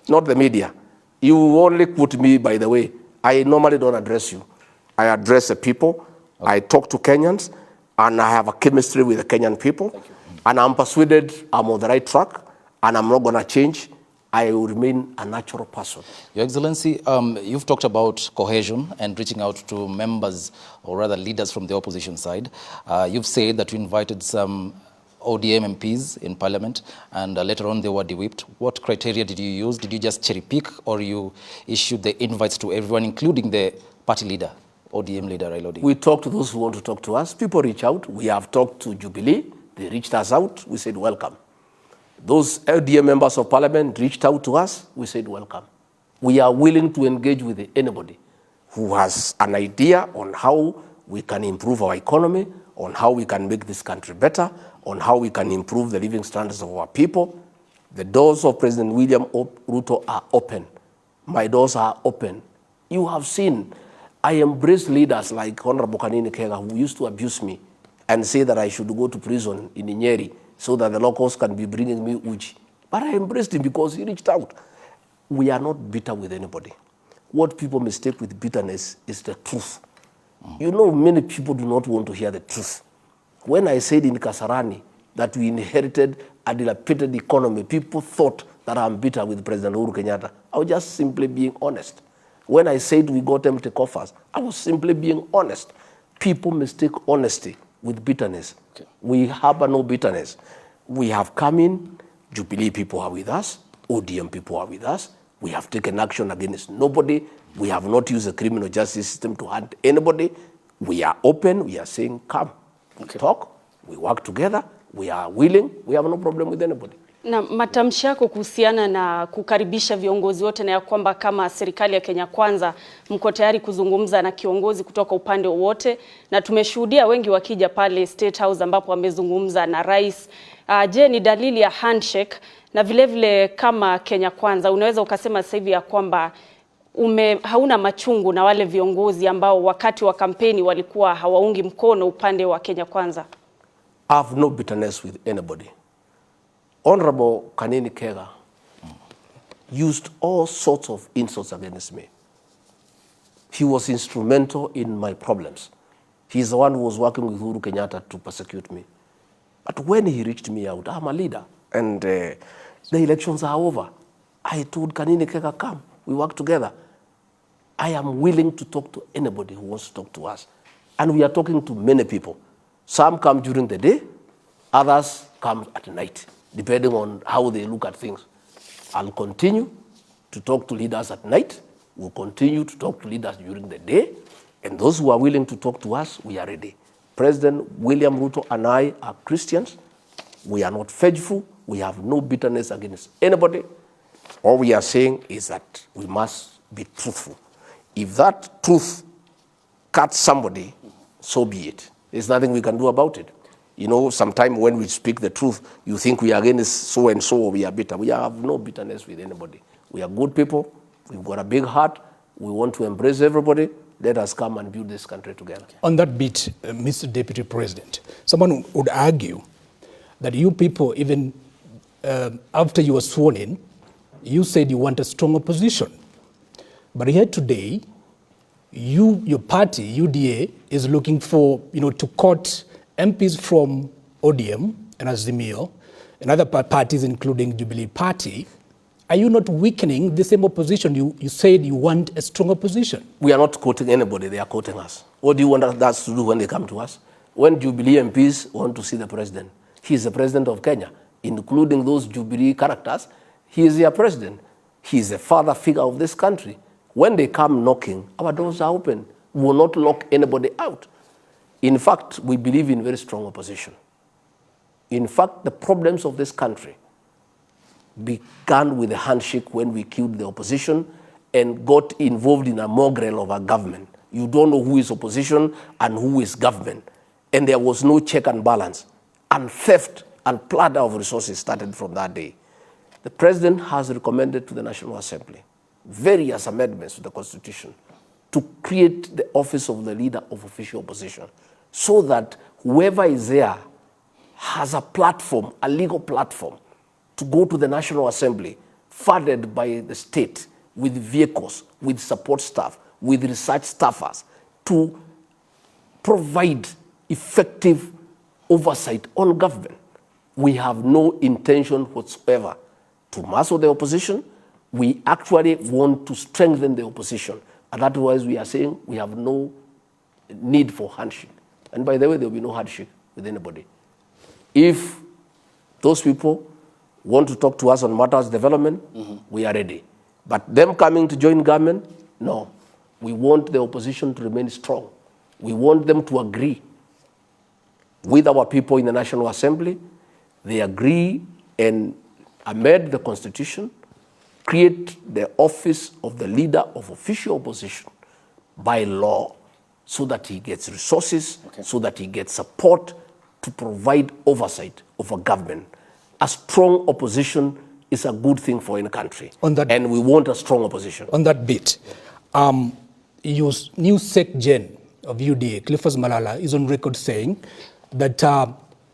not the media. You only quote me, by the way. I normally don't address you. I address the people. I talk to Kenyans, and I have a chemistry with the Kenyan people. And I'm persuaded I'm on the right track, and I'm not going to change. I will remain a natural person. Your Excellency, you've talked about cohesion and reaching out to members, or rather leaders from the opposition side. You've said that you invited some ODM MPs in Parliament, and later on they were de-whipped. What criteria did you use? Did you just cherry pick, or you issued the invites to everyone, including the party leader, ODM leader Raila Odinga? We talk to those who want to talk to us. People reach out. We have talked to Jubilee. They reached us out. We said welcome. Those LDA members of Parliament reached out to us. We said welcome. We are willing to engage with anybody who has an idea on how we can improve our economy, on how we can make this country better, on how we can improve the living standards of our people. The doors of President William Ruto are open. My doors are open. You have seen, I embrace leaders like Honorable Kanini Kega, who used to abuse me and say that I should go to prison in Nyeri so that the locals can be bringing me uji. But I embraced him because he reached out. We are not bitter with anybody. What people mistake with bitterness is the truth. You know, many people do not want to hear the truth. When I said in Kasarani that we inherited a dilapidated economy, people thought that I'm bitter with President Uhuru Kenyatta. I was just simply being honest. When I said we got empty coffers, I was simply being honest. People mistake honesty with bitterness. We harbor no bitterness. We have come in, Jubilee people are with us, ODM people are with us. We have taken action against nobody. We have not used the criminal justice system to hunt anybody. We are open. We are saying, come, talk. We work together. We are willing. We have no problem with anybody. Na matamshi yako kuhusiana na kukaribisha viongozi wote, na ya kwamba kama serikali ya Kenya Kwanza mko tayari kuzungumza na kiongozi kutoka upande wote, na tumeshuhudia wengi wakija pale State House ambapo wamezungumza na rais. Je, ni dalili ya handshake? Na vile vile kama Kenya Kwanza unaweza ukasema sasa hivi ya kwamba hauna machungu na wale viongozi ambao wakati wa kampeni walikuwa hawaungi mkono upande wa Kenya Kwanza? I have no bitterness with anybody. Honorable Kanini Kega used all sorts of insults against me. He was instrumental in my problems. He's the one who was working with Uhuru Kenyatta to persecute me. But when he reached me out, I'm a leader, and the elections are over. I told Kanini Kega, come, we work together. I am willing to talk to anybody who wants to talk to us. And we are talking to many people. Some come during the day, others come at night, depending on how they look at things. I'll continue to talk to leaders at night. We'll continue to talk to leaders during the day. And those who are willing to talk to us, we are ready. President William Ruto and I are Christians. We are not faithful. We have no bitterness against anybody. All we are saying is that we must be truthful. If that truth cuts somebody, so be it. There's nothing we can do about it. You know, sometimes when we speak the truth, you think we are against so-and-so, or we are bitter. We have no bitterness with anybody. We are good people. We've got a big heart. We want to embrace everybody. Let us come and build this country together. On that bit, Mr. Deputy President, someone would argue that you people, even after you were sworn in, you said you want a strong opposition. But here today, your party, UDA, is looking for, to cut MPs from ODM and Azimio and other parties, including Jubilee Party. Are you not weakening the same opposition? You said you want a strong opposition. We are not quoting anybody, they are quoting us. What do you want us to do when they come to us? When Jubilee MPs want to see the president, he is the president of Kenya, including those Jubilee characters, he is their president. He is the father figure of this country. When they come knocking, our doors are open. We will not lock anybody out. In fact, we believe in very strong opposition. In fact, the problems of this country began with a handshake when we killed the opposition and got involved in a mongrel of a government. You don't know who is opposition and who is government. And there was no check and balance. And theft and plunder of resources started from that day. The president has recommended to the National Assembly various amendments to the Constitution to create the office of the leader of official opposition so that whoever is there has a platform, a legal platform, to go to the National Assembly funded by the state with vehicles, with support staff, with research staffers to provide effective oversight on government. We have no intention whatsoever to muscle the opposition. We actually want to strengthen the opposition. And that's why we are saying we have no need for handshake. And by the way, there will be no handshake with anybody. If those people want to talk to us on matters development, we are ready. But them coming to join government, no. We want the opposition to remain strong. We want them to agree with our people in the National Assembly. They agree and amend the Constitution, create the office of the leader of official opposition by law so that he gets resources, so that he gets support to provide oversight of a government. A strong opposition is a good thing for any country. And we want a strong opposition. On that bit, your new sec-gen of UDA, Clifford Malala, is on record saying that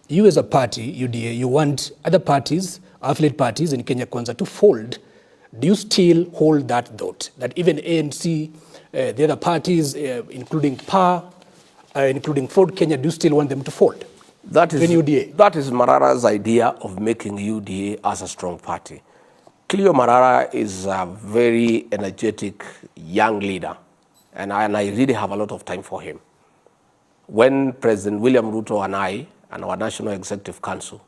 you as a party, UDA, you want other parties, affiliate parties in Kenya Kwanza to fold. Do you still hold that thought? That even ANC, the other parties, including PA, including Ford Kenya, do you still want them to fold? That is UDA. That is Marara's idea of making UDA as a strong party. Cleo Marara is a very energetic young leader, and I really have a lot of time for him. When President William Ruto and I and our National Executive Council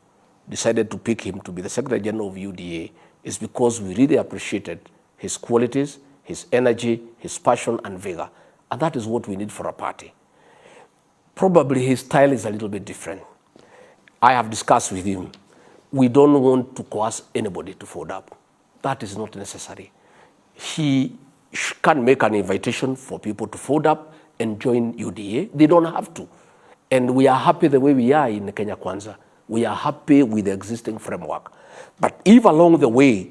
decided to pick him to be the Secretary General of UDA, is because we really appreciated his qualities, his energy, his passion and vigor. And that is what we need for a party. Probably his style is a little bit different. I have discussed with him. We don't want to coerce anybody to fold up. That is not necessary. He can make an invitation for people to fold up and join UDA. They don't have to. And we are happy the way we are in Kenya Kwanza. We are happy with the existing framework. But if along the way,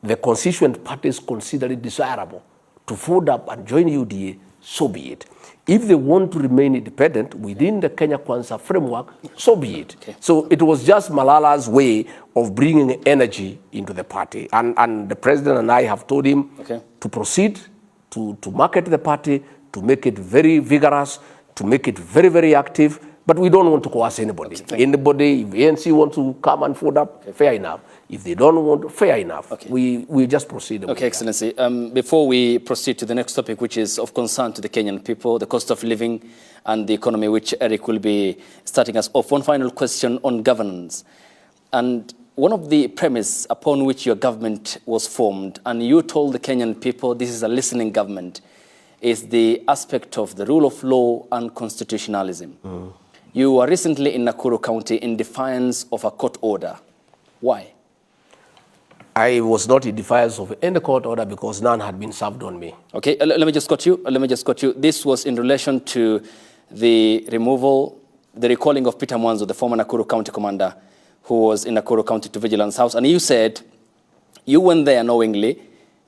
the constituent parties consider it desirable to fold up and join UDA, so be it. If they want to remain independent within the Kenya Kwanza framework, so be it. Okay. So it was just Malala's way of bringing energy into the party. And the president and I have told him to proceed, to market the party, to make it very vigorous, to make it very, very active. But we don't want to coerce anybody. Anybody, if ANC wants to come and fold up, fair enough. If they don't want, fair enough. We just proceed. Okay, Excellency. Before we proceed to the next topic, which is of concern to the Kenyan people, the cost of living and the economy, which Eric will be starting us off. One final question on governance. And one of the premise upon which your government was formed, and you told the Kenyan people this is a listening government, is the aspect of the rule of law and constitutionalism. You were recently in Nakuru County in defiance of a court order. Why? I was not in defiance of any court order because none had been served on me. Okay, let me just cut you. This was in relation to the recalling of Peter Mwanzo, the former Nakuru County commander, who was in Nakuru County to Vigilance House. And you said you went there knowingly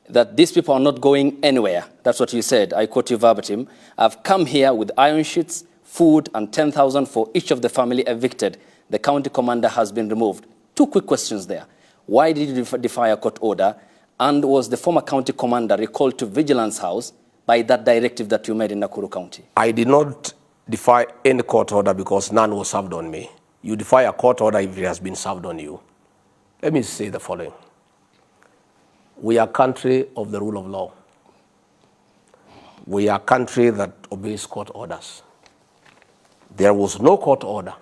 that these people are not going anywhere. That's what you said. I quote you verbatim. I've come here with iron sheets, food, and 10,000 for each of the family evicted. The county commander has been removed. Two quick questions there. Why did you defy a court order? And was the former county commander recalled to Vigilance House by that directive that you made in Nakuru County? I did not defy any court order because none was served on me. You defy a court order if it has been served on you. Let me say the following. We are a country of the rule of law. We are a country that obeys court orders. There was no court order,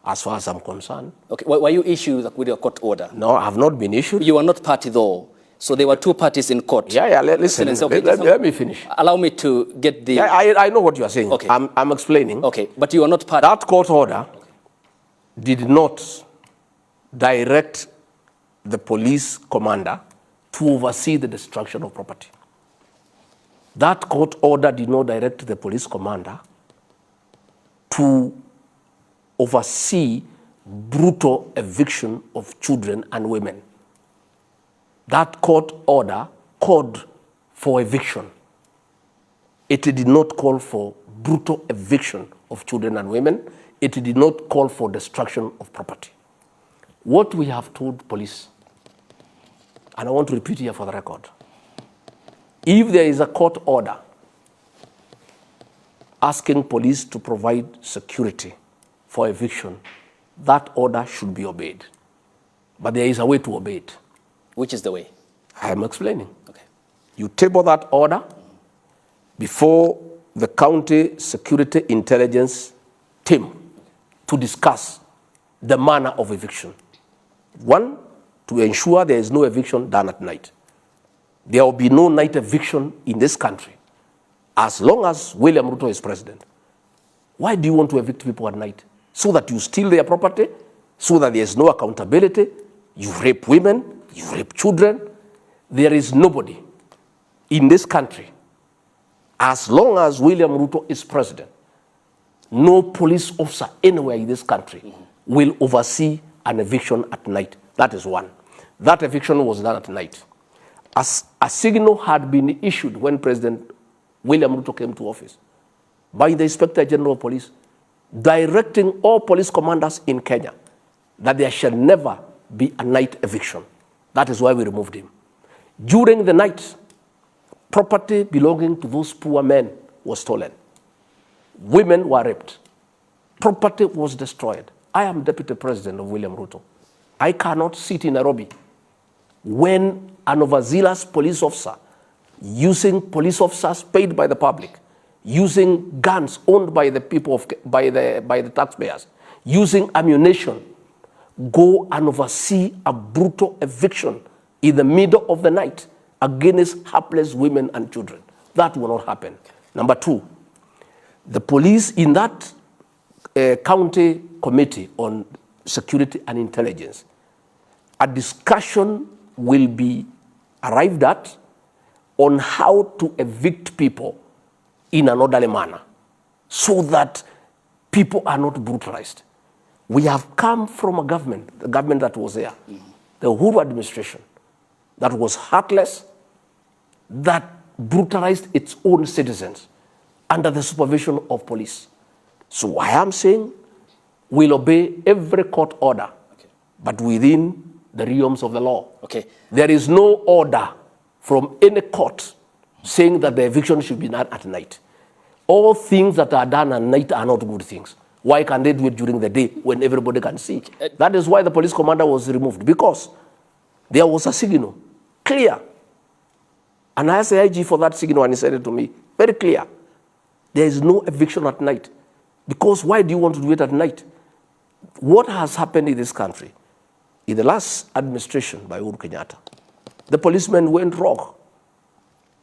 as far as I'm concerned. Okay, were you issued with a court order? No, I have not been issued. You were not party though, so there were two parties in court. Yeah, listen, let me finish. Allow me to get the... Yeah, I know what you are saying. Okay. I'm explaining. Okay, but you are not party. That court order did not direct the police commander to oversee the destruction of property. That court order did not direct the police commander to oversee brutal eviction of children and women. That court order called for eviction. It did not call for brutal eviction of children and women. It did not call for destruction of property. What we have told police, and I want to repeat here for the record, if there is a court order asking police to provide security for eviction, that order should be obeyed. But there is a way to obey it. Which is the way? I am explaining. Okay. You table that order before the county security intelligence team to discuss the manner of eviction. One, to ensure there is no eviction done at night. There will be no night eviction in this country as long as William Ruto is president. Why do you want to evict people at night? So that you steal their property, so that there is no accountability, you rape women, you rape children. There is nobody in this country, as long as William Ruto is president, no police officer anywhere in this country will oversee an eviction at night. That is one. That eviction was done at night. As a signal had been issued when President William Ruto came to office by the Inspector General of Police, directing all police commanders in Kenya that there shall never be a night eviction. That is why we removed him. During the night, property belonging to those poor men was stolen. Women were raped. Property was destroyed. I am Deputy President of William Ruto. I cannot sit in Nairobi when an overzealous police officer, using police officers paid by the public, using guns owned by the people by the taxpayers, using ammunition, go and oversee a brutal eviction in the middle of the night against helpless women and children. That will not happen. Number two, the police in that county committee on security and intelligence, a discussion will be arrived at on how to evict people in an orderly manner so that people are not brutalized. We have come from a government, the government that was there, the Uhuru administration, that was heartless, that brutalized its own citizens under the supervision of police. So I am saying we'll obey every court order, but within the realms of the law. Okay. There is no order from any court saying that the eviction should be done at night. All things that are done at night are not good things. Why can't they do it during the day when everybody can see? That is why the police commander was removed, because there was a signal, clear. And I asked the IG for that signal and he said it to me, very clear. There is no eviction at night. Because why do you want to do it at night? What has happened in this country? In the last administration by Uhuru Kenyatta, the policemen went rogue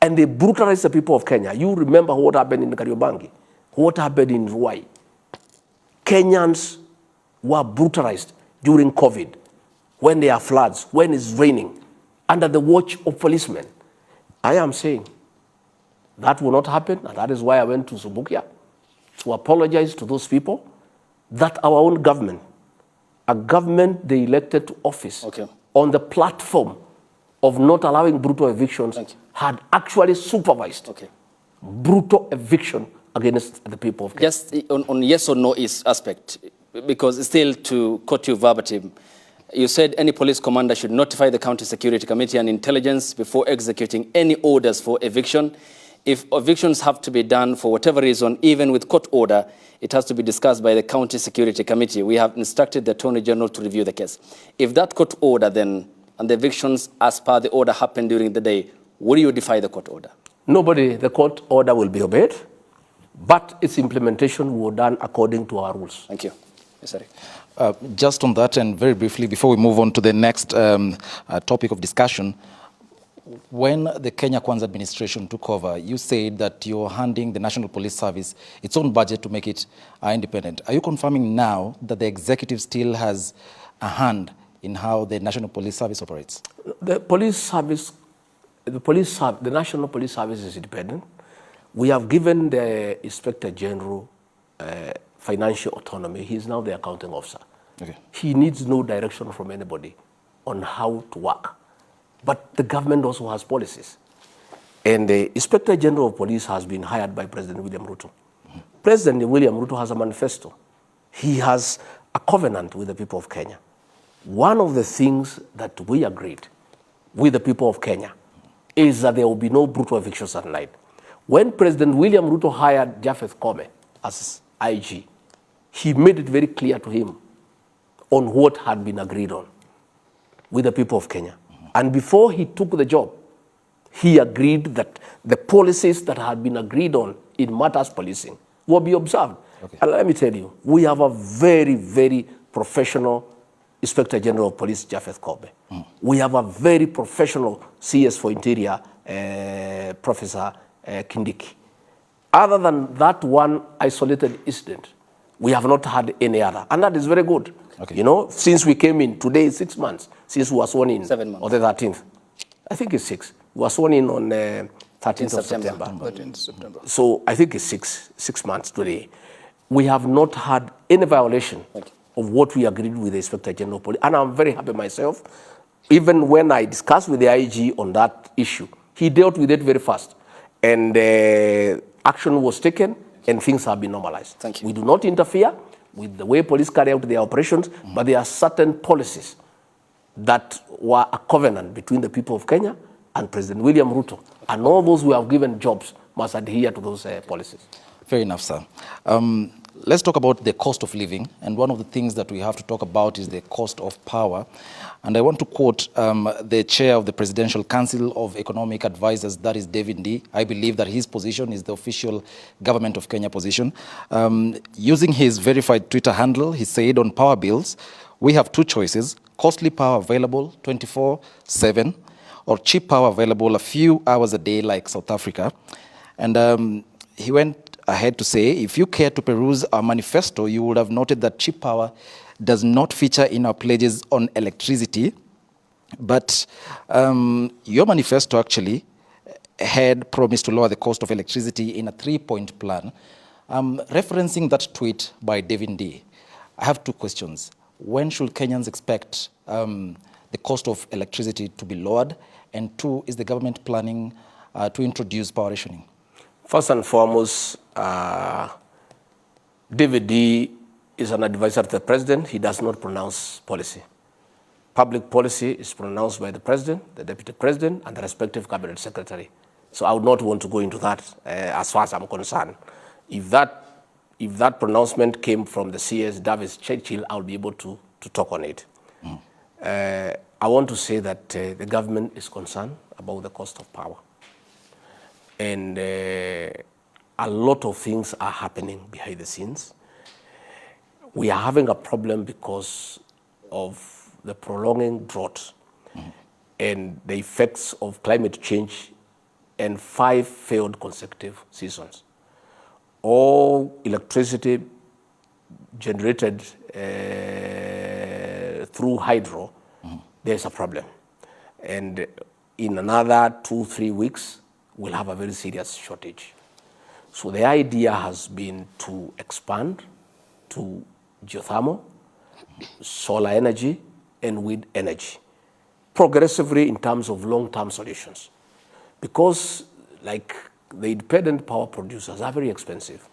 and they brutalized the people of Kenya. You remember what happened in Kariobangi, what happened in Ruai. Kenyans were brutalized during COVID, when there are floods, when it's raining, under the watch of policemen. I am saying that will not happen, and that is why I went to Subukia to apologize to those people that our own government, a government they elected to office on the platform of not allowing brutal evictions, had actually supervised brutal eviction against the people of Kenya. Just on yes or no aspect, because still to quote you verbatim, you said any police commander should notify the County Security Committee and Intelligence before executing any orders for eviction. If evictions have to be done for whatever reason, even with court order, it has to be discussed by the County Security Committee. We have instructed the Attorney General to review the case. If that court order then, and the evictions as per the order happen during the day, will you defy the court order? Nobody, the court order will be obeyed, but its implementation will be done according to our rules. Thank you. Yes, sir. Just on that, and very briefly, before we move on to the next topic of discussion, when the Kenya Kwanza administration took over, you said that you're handing the National Police Service its own budget to make it independent. Are you confirming now that the executive still has a hand in how the National Police Service operates? The police service, the National Police Service is independent. We have given the Inspector General financial autonomy. He is now the accounting officer. Okay. He needs no direction from anybody on how to work. But the government also has policies. And the Inspector General of Police has been hired by President William Ruto. President William Ruto has a manifesto. He has a covenant with the people of Kenya. One of the things that we agreed with the people of Kenya is that there will be no brutal evictions at night. When President William Ruto hired Japheth Kome as IG, he made it very clear to him on what had been agreed on with the people of Kenya. And before he took the job, he agreed that the policies that had been agreed on in matters policing will be observed. Okay. And let me tell you, we have a very, very professional Inspector General of Police, Japheth Kome. We have a very professional CS for Interior, Professor Kindiki. Other than that one isolated incident, we have not had any other. And that is very good. Okay. You know, since we came in, today is 6 months, since we were sworn in. 7 months. On the 13th. I think it's 6. We were sworn in on 13th of September. 13th September. So I think it's 6 months today. We have not had any violation of what we agreed with the Inspector General of Police. And I'm very happy myself. Even when I discussed with the IG on that issue, he dealt with it very fast. And action was taken and things have been normalized. Thank you. We do not interfere with the way police carry out their operations, but there are certain policies that were a covenant between the people of Kenya and President William Ruto. And all those who have given jobs must adhere to those policies. Fair enough, sir. Let's talk about the cost of living. And one of the things that we have to talk about is the cost of power. And I want to quote the chair of the Presidential Council of Economic Advisors, that is David D. I believe that his position is the official government of Kenya position. Using his verified Twitter handle, he said on power bills, we have two choices: costly power available 24/7 or cheap power available a few hours a day like South Africa. And he went ahead to say, if you care to peruse our manifesto, you would have noted that cheap power does not feature in our pledges on electricity. But your manifesto actually had promised to lower the cost of electricity in a 3-point plan. Referencing that tweet by David D., I have two questions. When should Kenyans expect the cost of electricity to be lowered? And two, is the government planning to introduce power rationing? First and foremost, David D. is an advisor to the president. He does not pronounce policy. Public policy is pronounced by the president, the deputy president, and the respective cabinet secretary. So I would not want to go into that as far as I'm concerned. If that pronouncement came from the CS Davis Churchill, I'll be able to talk on it. I want to say that the government is concerned about the cost of power. And a lot of things are happening behind the scenes. We are having a problem because of the prolonging drought and the effects of climate change and 5 failed consecutive seasons. All electricity generated through hydro, there's a problem. And in another 2-3 weeks, we'll have a very serious shortage. So the idea has been to expand to geothermal, solar energy, and wind energy, progressively in terms of long-term solutions. Because like the independent power producers are very expensive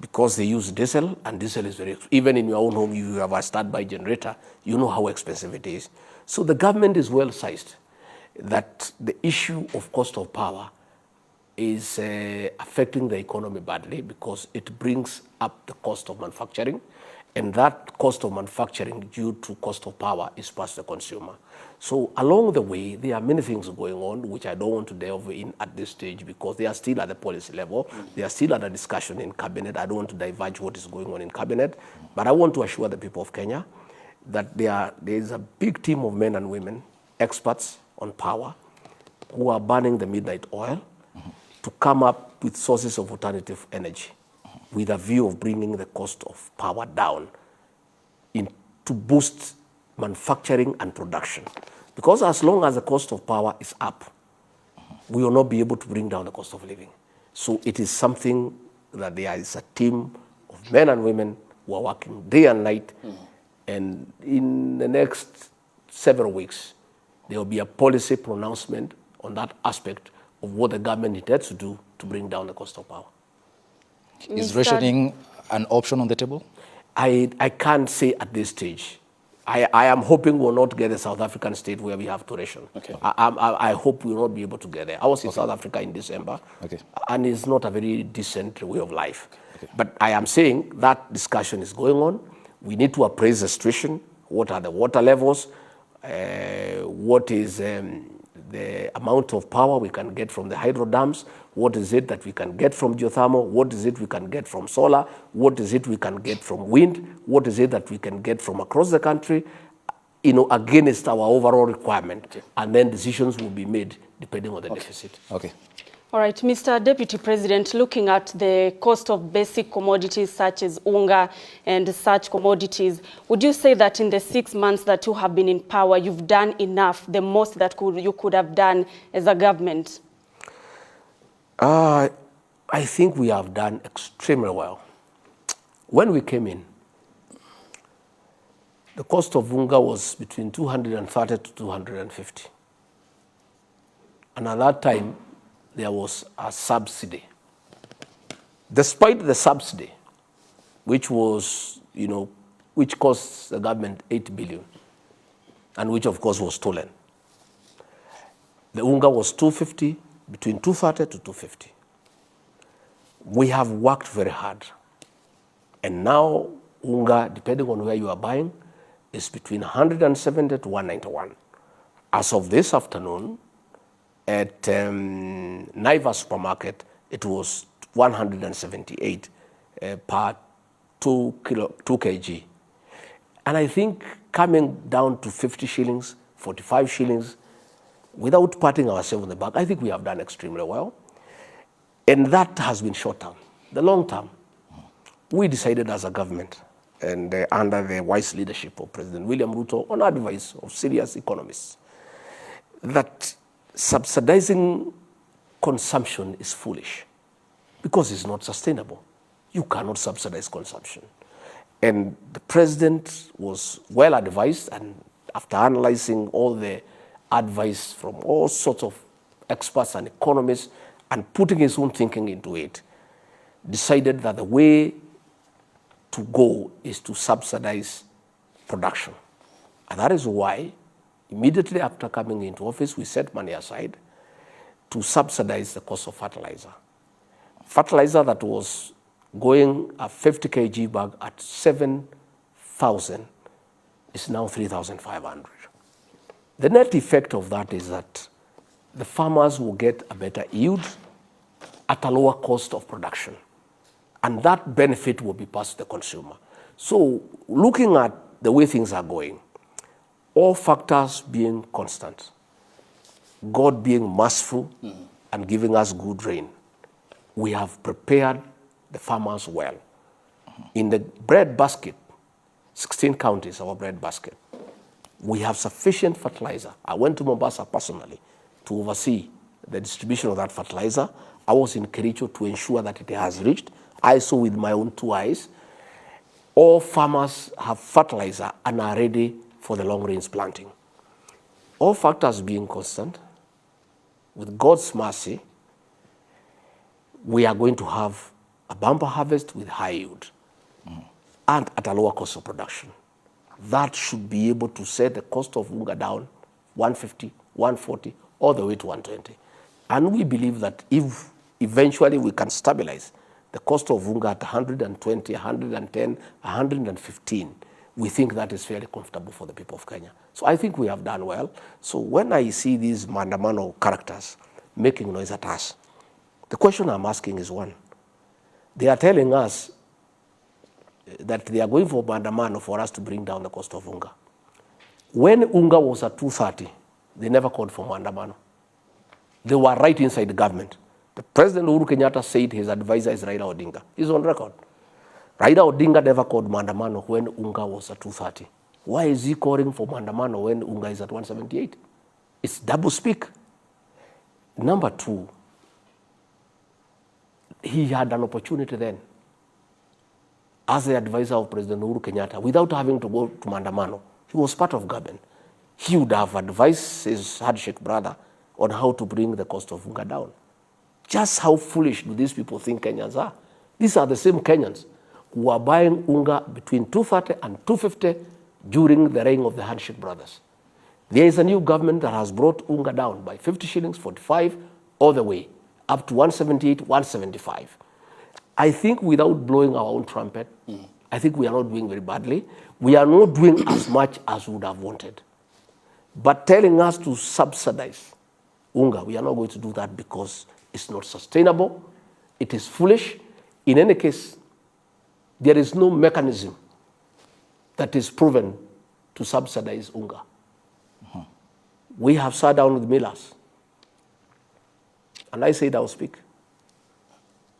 because they use diesel, and diesel is very expensive. Even in your own home, you have a standby generator, you know how expensive it is. So the government is well sized that the issue of cost of power is affecting the economy badly because it brings up the cost of manufacturing, and that cost of manufacturing due to cost of power is passed to the consumer. So along the way, there are many things going on which I don't want to delve in at this stage because they are still at the policy level. They are still at a discussion in cabinet. I don't want to diverge what is going on in cabinet, but I want to assure the people of Kenya that there is a big team of men and women, experts on power, who are burning the midnight oil to come up with sources of alternative energy with a view of bringing the cost of power down to boost manufacturing and production. Because as long as the cost of power is up, we will not be able to bring down the cost of living. So it is something that there is a team of men and women who are working day and night. And in the next several weeks, there will be a policy pronouncement on that aspect of what the government intends to do to bring down the cost of power. Is rationing an option on the table? I can't say at this stage. I am hoping we'll not get a South African state where we have to ration. Okay. I hope we'll not be able to get there. I was in South Africa in December, and it's not a very decent way of life. But I am saying that discussion is going on. We need to appraise the situation. What are the water levels? What is the amount of power we can get from the hydro dams? What is it that we can get from geothermal? What is it we can get from solar? What is it we can get from wind? What is it that we can get from across the country, against our overall requirement? And then decisions will be made depending on the deficit. Okay. All right, Mr. Deputy President, looking at the cost of basic commodities such as unga and such commodities, would you say that in the 6 months that you have been in power, you've done enough, the most that you could have done as a government? I think we have done extremely well. When we came in, the cost of unga was between 230 to 250. And at that time, there was a subsidy. Despite the subsidy, which was, which cost the government 8 billion, and which of course was stolen, the unga was 250, between 230 to 250. We have worked very hard. And now unga, depending on where you are buying, is between 170 to 191. As of this afternoon, at Naivas supermarket, it was 178 per 2 kg. And I think coming down to 50 shillings, 45 shillings, without patting ourselves on the back, I think we have done extremely well. And that has been short term. The long term, we decided as a government, and under the wise leadership of President William Ruto, on advice of serious economists, that subsidizing consumption is foolish because it's not sustainable. You cannot subsidize consumption. And the president was well advised, and after analyzing all the advice from all sorts of experts and economists and putting his own thinking into it, decided that the way to go is to subsidize production. And that is why immediately after coming into office, we set money aside to subsidize the cost of fertilizer. Fertilizer that was going a 50 kg bag at 7,000 is now 3,500. The net effect of that is that the farmers will get a better yield at a lower cost of production. And that benefit will be passed to the consumer. So looking at the way things are going, all factors being constant, God being merciful and giving us good rain, we have prepared the farmers well. In the bread basket, 16 counties, our bread basket, we have sufficient fertilizer. I went to Mombasa personally to oversee the distribution of that fertilizer. I was in Kericho to ensure that it has reached. I saw with my own 2 eyes. All farmers have fertilizer and are ready for the long-range planting. All factors being constant, with God's mercy, we are going to have a bumper harvest with high yield and at a lower cost of production. That should be able to set the cost of unga down 150, 140, all the way to 120. And we believe that if eventually we can stabilize the cost of unga at 120, 110, 115, we think that is fairly comfortable for the people of Kenya. So I think we have done well. So when I see these mandamano characters making noise at us, the question I'm asking is one. They are telling us that they are going for mandamano for us to bring down the cost of unga. When unga was at 230, they never called for mandamano. They were right inside the government. The President Uhuru Kenyatta said his advisor is Raila Odinga. He's on record. Raila Odinga never called mandamano when unga was at 230. Why is he calling for mandamano when unga is at 178? It's double speak. Number two, he had an opportunity then, as the advisor of President Uhuru Kenyatta, without having to go to Mandamano. He was part of government. He would have advised his handshake brother on how to bring the cost of unga down. Just how foolish do these people think Kenyans are? These are the same Kenyans who are buying unga between 230 and 250 during the reign of the handshake brothers. There is a new government that has brought unga down by 50 shillings, 45, all the way, up to 178, 175. I think without blowing our own trumpet, I think we are not doing very badly. We are not doing as much as we would have wanted. But telling us to subsidize unga, we are not going to do that because it's not sustainable. It is foolish. In any case, there is no mechanism that is proven to subsidize unga. We have sat down with millers, and I said I will speak.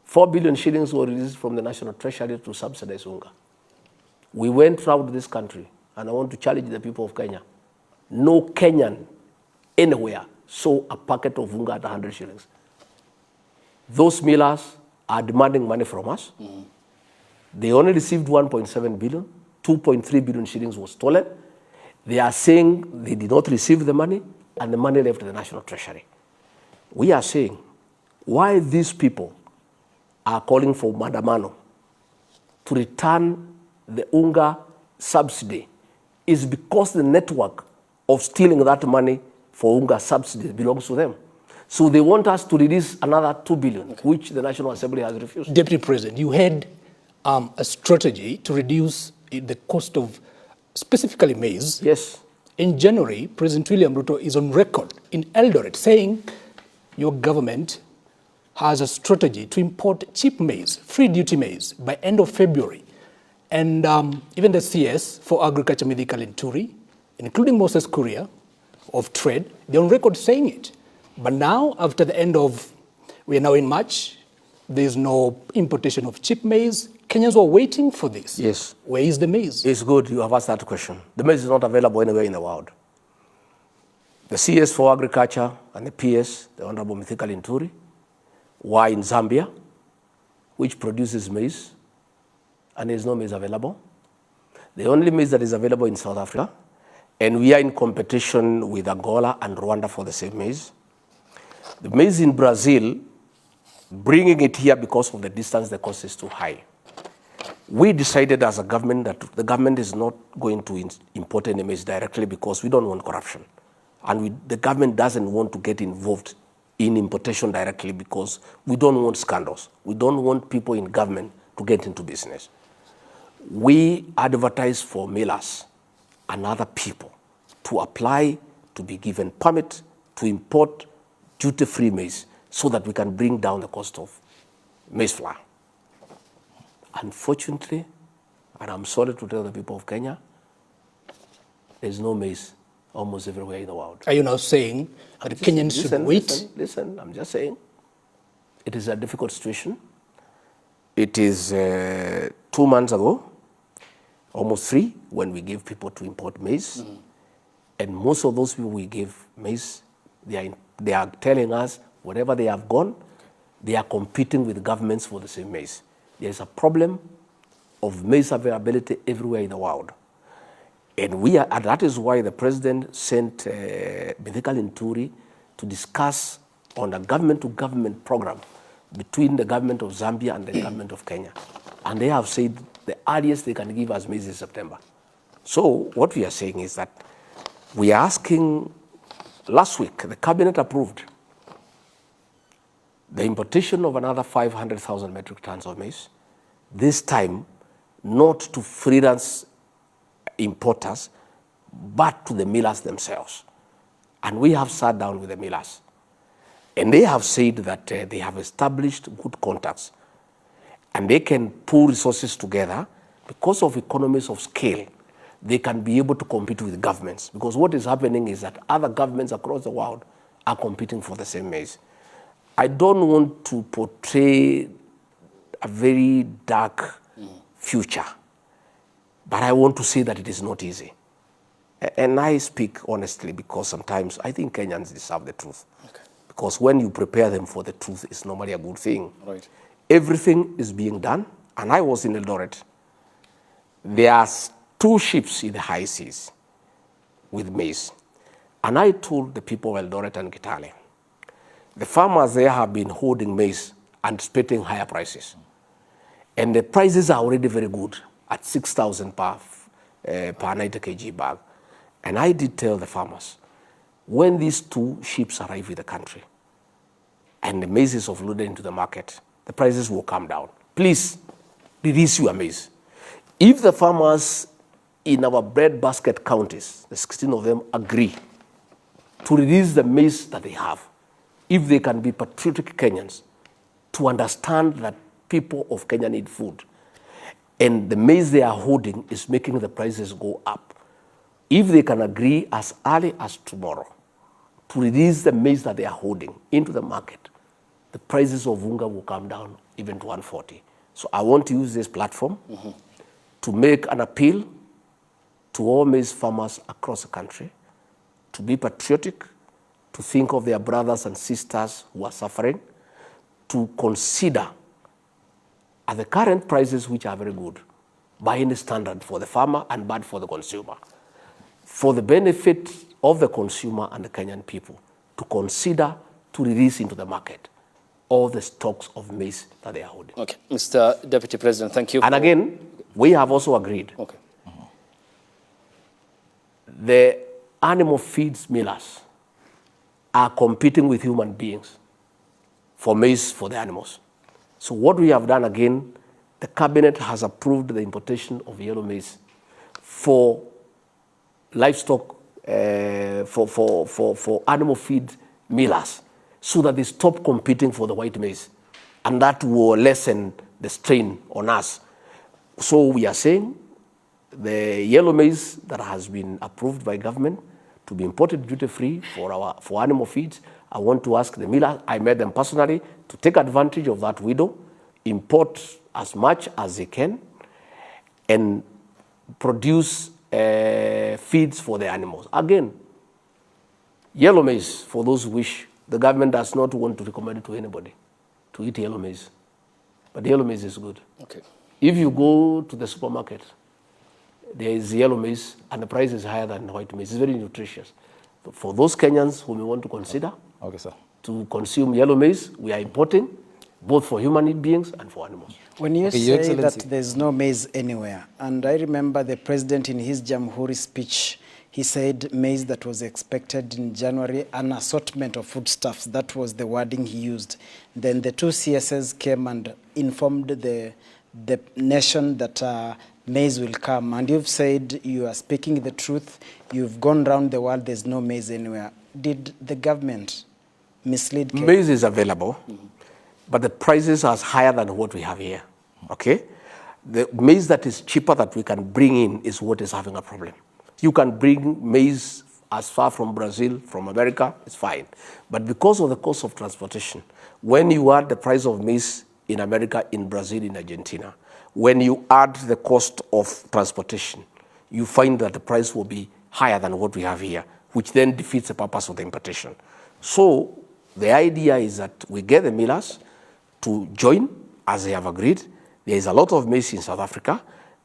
4 billion shillings were released from the National Treasury to subsidize unga. We went throughout this country, and I want to challenge the people of Kenya. No Kenyan anywhere saw a packet of unga at 100 shillings. Those millers are demanding money from us. They only received 1.7 billion, 2.3 billion shillings was stolen. They are saying they did not receive the money, and the money left the National Treasury. We are saying, why these people are calling for Mandamano to return the unga subsidy is because the network of stealing that money for unga subsidy belongs to them. So they want us to release another 2 billion, which the National Assembly has refused. Deputy President, you had a strategy to reduce the cost of specifically maize. Yes. In January, President William Ruto is on record in Eldoret saying your government has a strategy to import cheap maize, free duty maize, by end of February. And even the CS for Agriculture, Medical and Turi, including Moses Kuria of Trade, they're on record saying it. But now, after the end of, we are now in March, there's no importation of cheap maize. Kenyans were waiting for this. Yes. Where is the maize? It's good you have asked that question. The maize is not available anywhere in the world. The CS for Agriculture and the PS, the Honorable Mithika Linturi, were in Zambia, which produces maize, and there's no maize available. The only maize that is available in South Africa, and we are in competition with Angola and Rwanda for the same maize. The maize in Brazil, bringing it here because of the distance, the cost is too high. We decided as a government that the government is not going to import any maize directly because we don't want corruption. And the government doesn't want to get involved in importation directly because we don't want scandals. We don't want people in government to get into business. We advertise for millers and other people to apply to be given permit to import duty-free maize so that we can bring down the cost of maize flour. Unfortunately, and I'm sorry to tell the people of Kenya, there's no maize almost everywhere in the world. Are you now saying that Kenyans should wait? Listen, I'm just saying it is a difficult situation. It is 2 months ago, almost 3, when we gave people to import maize. And most of those people we gave maize, they are telling us wherever they have gone, they are competing with governments for the same maize. There is a problem of maize availability everywhere in the world. And that is why the president sent Mithika Linturi to discuss on a government-to-government program between the government of Zambia and the government of Kenya. And they have said the earliest they can give us maize is September. So what we are saying is that we are asking, last week, the cabinet approved the importation of another 500,000 metric tons of maize, this time not to freelance importers, but to the millers themselves. And we have sat down with the millers. And they have said that they have established good contacts. And they can pull resources together because of economies of scale. They can be able to compete with governments. Because what is happening is that other governments across the world are competing for the same maize. I don't want to portray a very dark future, but I want to say that it is not easy. And I speak honestly because sometimes I think Kenyans deserve the truth. Okay. Because when you prepare them for the truth, it's normally a good thing. Right. Everything is being done, and I was in Eldoret. There are 2 ships in the high seas with maize. And I told the people of Eldoret and Kitale, the farmers there have been holding maize and expecting higher prices. And the prices are already very good at 6,000 per 90 kg bag. And I did tell the farmers, when these 2 ships arrive in the country and the maize is offloaded into the market, the prices will come down. Please, release your maize. If the farmers in our breadbasket counties, the 16 of them, agree to release the maize that they have, if they can be patriotic Kenyans, to understand that people of Kenya need food, and the maize they are holding is making the prices go up, if they can agree as early as tomorrow to release the maize that they are holding into the market, the prices of unga will come down even to 140. So I want to use this platform to make an appeal to all maize farmers across the country to be patriotic, to think of their brothers and sisters who are suffering, to consider at the current prices, which are very good, by any standard for the farmer and bad for the consumer, for the benefit of the consumer and the Kenyan people, to consider to release into the market all the stocks of maize that they are holding. Okay, Mr. Deputy President, thank you. And again, we have also agreed. Okay. The animal feeds millers are competing with human beings for maize for the animals. So what we have done again, the cabinet has approved the importation of yellow maize for livestock, for animal feed millers, so that they stop competing for the white maize, and that will lessen the strain on us. So we are saying the yellow maize that has been approved by government to be imported duty-free for animal feeds, I want to ask the miller, I met them personally, to take advantage of that window, import as much as they can, and produce feeds for the animals. Again, yellow maize, for those who wish, the government does not want to recommend it to anybody to eat yellow maize. But yellow maize is good. Okay. If you go to the supermarket, there is yellow maize, and the price is higher than white maize. It's very nutritious. For those Kenyans who may want to consider to consume yellow maize, we are importing, both for human beings and for animals. When you say that there's no maize anywhere, and I remember the president in his Jamhuri speech, he said maize that was expected in January, an assortment of foodstuffs. That was the wording he used. Then the 2 CSs came and informed the nation that maize will come. And you've said you are speaking the truth. You've gone around the world, there's no maize anywhere. Did the government mislead Kenya? Maize is available, but the prices are higher than what we have here, okay? The maize that is cheaper that we can bring in is what is having a problem. You can bring maize as far from Brazil, from America, it's fine. But because of the cost of transportation, when you add the price of maize in America, in Brazil, in Argentina, when you add the cost of transportation, you find that the price will be higher than what we have here, which then defeats the purpose of the importation. So the idea is that we get the millers to join, as they have agreed. There is a lot of maize in South Africa.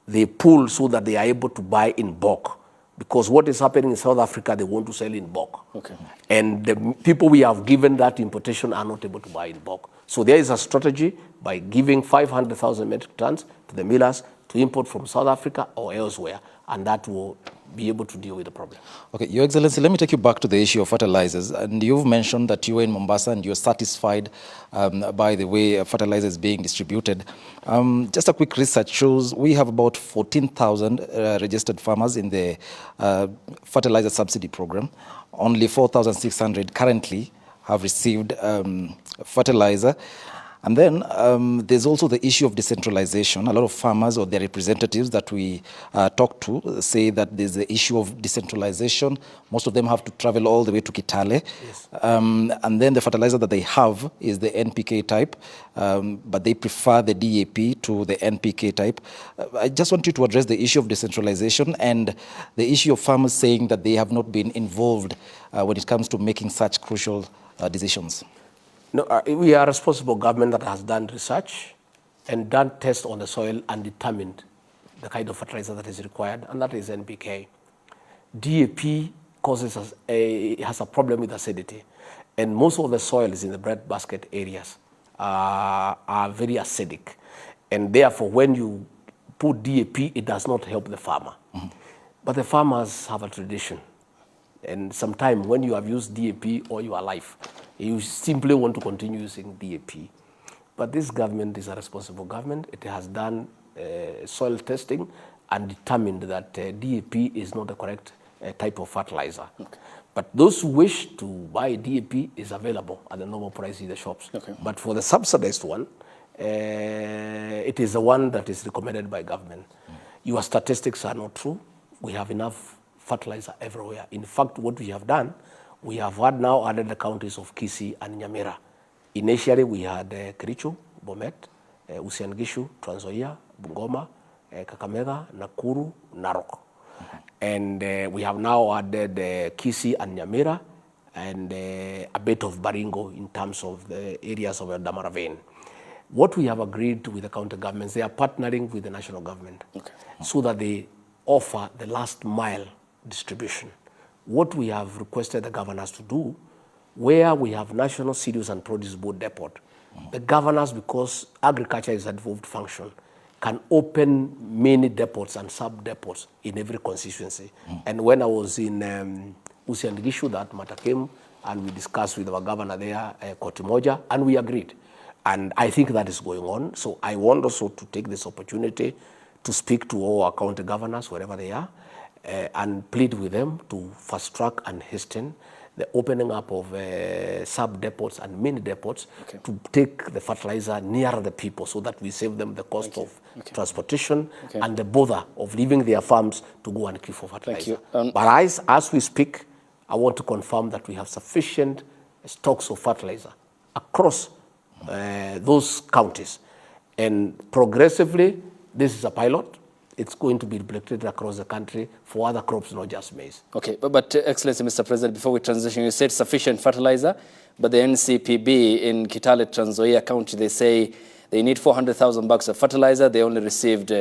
They pool so that they are able to buy in bulk. Because what is happening in South Africa, they want to sell in bulk. Okay. And the people we have given that importation are not able to buy in bulk. So there is a strategy by giving 500,000 metric tons to the millers to import from South Africa or elsewhere, and that will be able to deal with the problem. Okay, Your Excellency, let me take you back to the issue of fertilizers. And you've mentioned that you were in Mombasa and you're satisfied by the way fertilizer is being distributed. Just a quick research shows we have about 14,000 registered farmers in the fertilizer subsidy program. Only 4,600 currently have received fertilizer. And then there's also the issue of decentralization. A lot of farmers or their representatives that we talk to say that there's the issue of decentralization. Most of them have to travel all the way to Kitale. Yes. And then the fertilizer that they have is the NPK type, but they prefer the DAP to the NPK type. I just want you to address the issue of decentralization and the issue of farmers saying that they have not been involved when it comes to making such crucial decisions. No, we are a responsible government that has done research and done tests on the soil and determined the kind of fertilizer that is required, and that is NPK. DAP has a problem with acidity, and most of the soils in the breadbasket areas are very acidic, and therefore when you put DAP, it does not help the farmer. Mm-hmm. But the farmers have a tradition, and sometimes when you have used DAP all your life, you simply want to continue using DAP. But this government is a responsible government. It has done soil testing and determined that DAP is not the correct type of fertilizer. Okay. But those who wish to buy DAP is available at the normal price in the shops. Okay. But for the subsidized one, it is the one that is recommended by government. Your statistics are not true. We have enough fertilizer everywhere. In fact, what we have done, we have now added the counties of Kisii and Nyamira. Initially, we had Kericho, Bomet, Uasin Gishu, Trans Nzoia, Bungoma, Kakamega, Nakuru, Narok. Mm-hmm. And we have now added Kisii and Nyamira, and a bit of Baringo in terms of the areas of the Damara vein. What we have agreed with the county governments, they are partnering with the national government, okay, so that they offer the last mile distribution. What we have requested the governors to do, where we have national cereals and produce board depot, the governors, because agriculture is a devolved function, can open many depots and sub-depots in every constituency. And when I was in Uasin Gishu, that matter came, and we discussed with our governor there, Kotimoja, and we agreed. And I think that is going on. So I want also to take this opportunity to speak to all our county governors, wherever they are, and plead with them to fast track and hasten the opening up of sub-depots and mini depots, okay, to take the fertilizer nearer the people so that we save them the cost of transportation, okay, and the bother of leaving their farms to go and queue for fertilizer. But as we speak, I want to confirm that we have sufficient stocks of fertilizer across those counties. And progressively, this is a pilot. It's going to be replicated across the country for other crops, not just maize. Okay, but Excellency, Mr. President, before we transition, you said sufficient fertilizer, but the NCPB in Kitale, Trans Nzoia County, they say they need 400,000 bags of fertilizer. They only received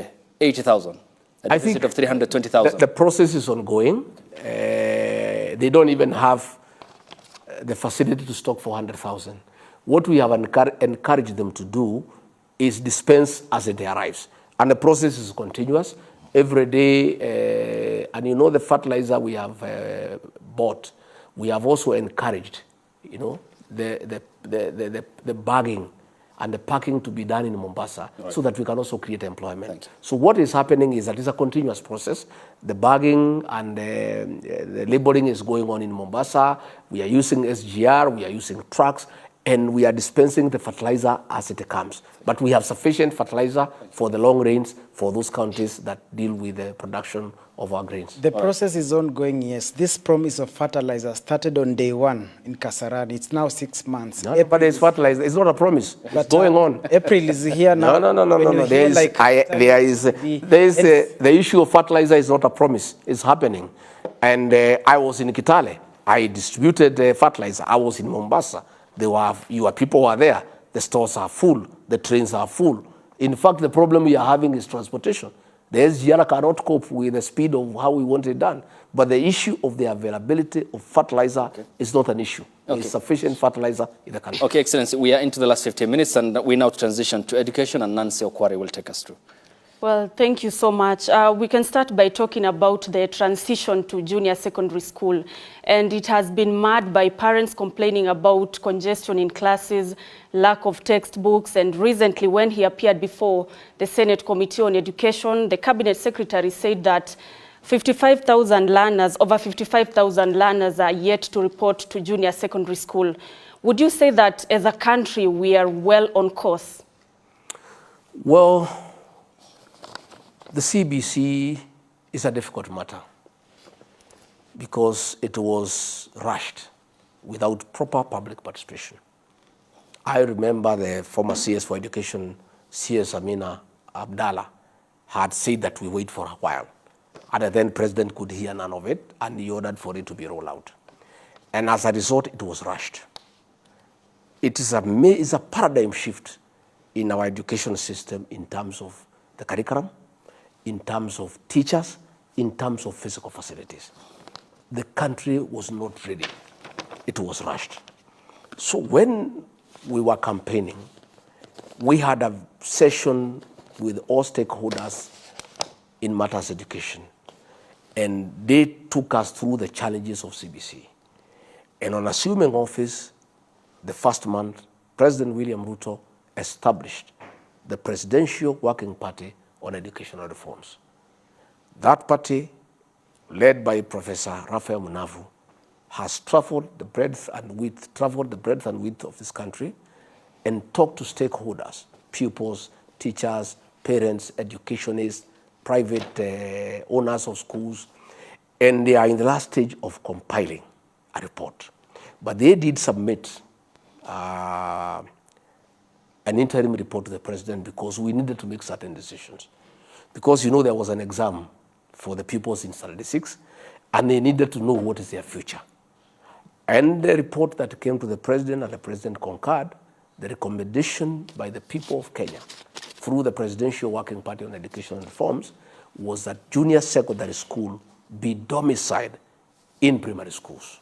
80,000, a deficit of 320,000. The process is ongoing. They don't even have the facility to stock 400,000. What we have encouraged them to do is dispense as it arrives. And the process is continuous. Every day, and you know the fertilizer we have bought, we have also encouraged, you know, the bagging and the packing to be done in Mombasa, right, so that we can also create employment. So what is happening is that it's a continuous process. The bagging and the labeling is going on in Mombasa. We are using SGR, we are using trucks, and we are dispensing the fertilizer as it comes. But we have sufficient fertilizer for the long rains for those counties that deal with the production of our grains. The process is ongoing, yes. This promise of fertilizer started on day one in Kasarani. It's now 6 months. No, but it's fertilizer. It's not a promise. It's going on. April is here now. No. There is the issue of fertilizer is not a promise. It's happening. And I was in Kitale. I distributed fertilizer. I was in Mombasa. Your people were there. The stores are full. The trains are full. In fact, the problem we are having is transportation. The SGR cannot cope with the speed of how we want it done. But the issue of the availability of fertilizer is not an issue. There is sufficient fertilizer in the country. Okay, Excellency, we are into the last 15 minutes, and we now transition to education, and Nancy Okware will take us through. Well, thank you so much. We can start by talking about the transition to junior secondary school. And it has been marred by parents complaining about congestion in classes, lack of textbooks. And recently, when he appeared before the Senate Committee on Education, the Cabinet Secretary said that 55,000 learners, over 55,000 learners are yet to report to junior secondary school. Would you say that as a country, we are well on course? Well, the CBC is a difficult matter because it was rushed without proper public participation. I remember the former CS for Education, CS Amina Abdallah, had said that we wait for a while. And then President could hear none of it, and he ordered for it to be rolled out. And as a result, it was rushed. It is a paradigm shift in our education system in terms of the curriculum, in terms of teachers, in terms of physical facilities. The country was not ready. It was rushed. So when we were campaigning, we had a session with all stakeholders in matters education, and they took us through the challenges of CBC. And on assuming office, the first month, President William Ruto established the Presidential Working Party on Educational Reforms. That party, led by Professor Raphael Munavu, has traveled the breadth and width of this country and talked to stakeholders, pupils, teachers, parents, educationists, private owners of schools, and they are in the last stage of compiling a report. But they did submit an interim report to the president because we needed to make certain decisions. Because, you know, there was an exam for the pupils in Standard 6, and they needed to know what is their future. And the report that came to the president, and the president concurred, the recommendation by the people of Kenya through the Presidential Working Party on Educational Reforms was that junior secondary school be domiciled in primary schools.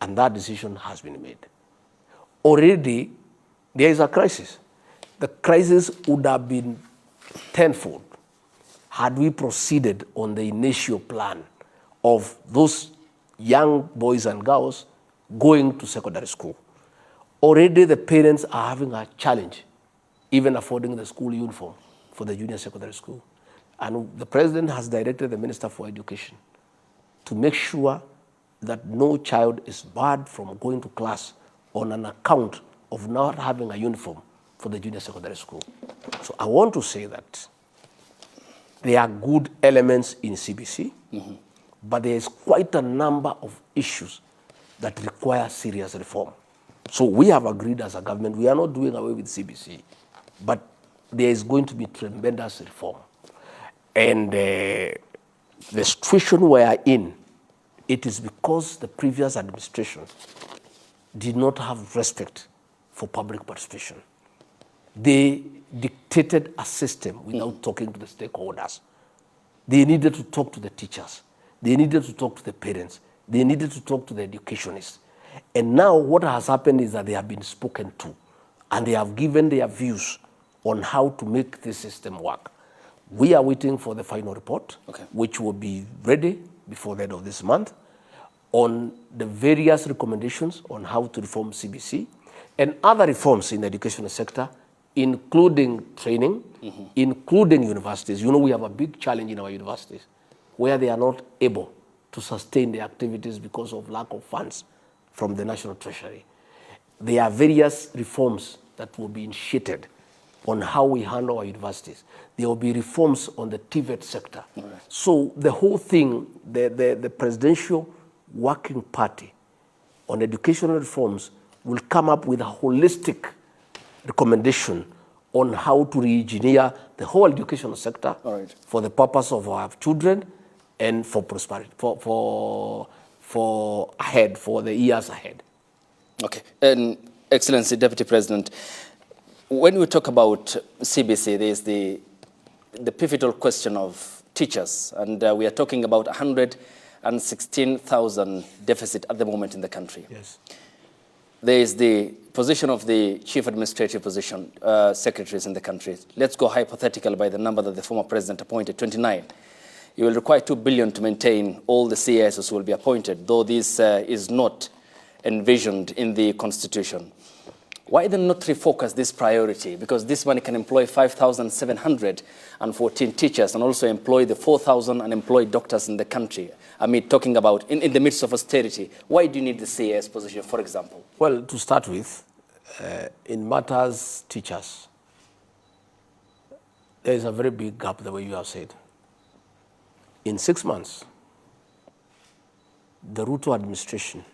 And that decision has been made. Already, there is a crisis. The crisis would have been tenfold had we proceeded on the initial plan of those young boys and girls going to secondary school. Already the parents are having a challenge, even affording the school uniform for the junior secondary school. And the president has directed the Minister for Education to make sure that no child is barred from going to class on an account of not having a uniform for the junior secondary school. So I want to say that there are good elements in CBC, but there is quite a number of issues that require serious reform. So we have agreed as a government, we are not doing away with CBC, but there is going to be tremendous reform. And the situation we are in, it is because the previous administration did not have respect for public participation. They dictated a system without talking to the stakeholders. They needed to talk to the teachers. They needed to talk to the parents. They needed to talk to the educationists. And now what has happened is that they have been spoken to, and they have given their views on how to make this system work. We are waiting for the final report, which will be ready before the end of this month, on the various recommendations on how to reform CBC and other reforms in the educational sector, including training, including universities. You know, we have a big challenge in our universities where they are not able to sustain their activities because of lack of funds from the National Treasury. There are various reforms that will be initiated on how we handle our universities. There will be reforms on the TVET sector. So the whole thing, the Presidential Working Party on educational reforms will come up with a holistic recommendation on how to re-engineer the whole educational sector for the purpose of our children and for prosperity, for the years ahead. Okay, and Excellency Deputy President, when we talk about CBC, there is the pivotal question of teachers, and we are talking about 116,000 deficit at the moment in the country. Yes. There is the position of the chief administrative position secretaries in the country. Let's go hypothetical by the number that the former president appointed, 29. You will require 2 billion to maintain all the CASs who will be appointed, though this is not envisioned in the constitution. Why then not refocus this priority? Because this money can employ 5,714 teachers and also employ the 4,000 unemployed doctors in the country. I mean, talking about in the midst of austerity. Why do you need the CAS position, for example? Well, to start with, in matters teachers, there is a very big gap, the way you have said. In 6 months, the Ruto administration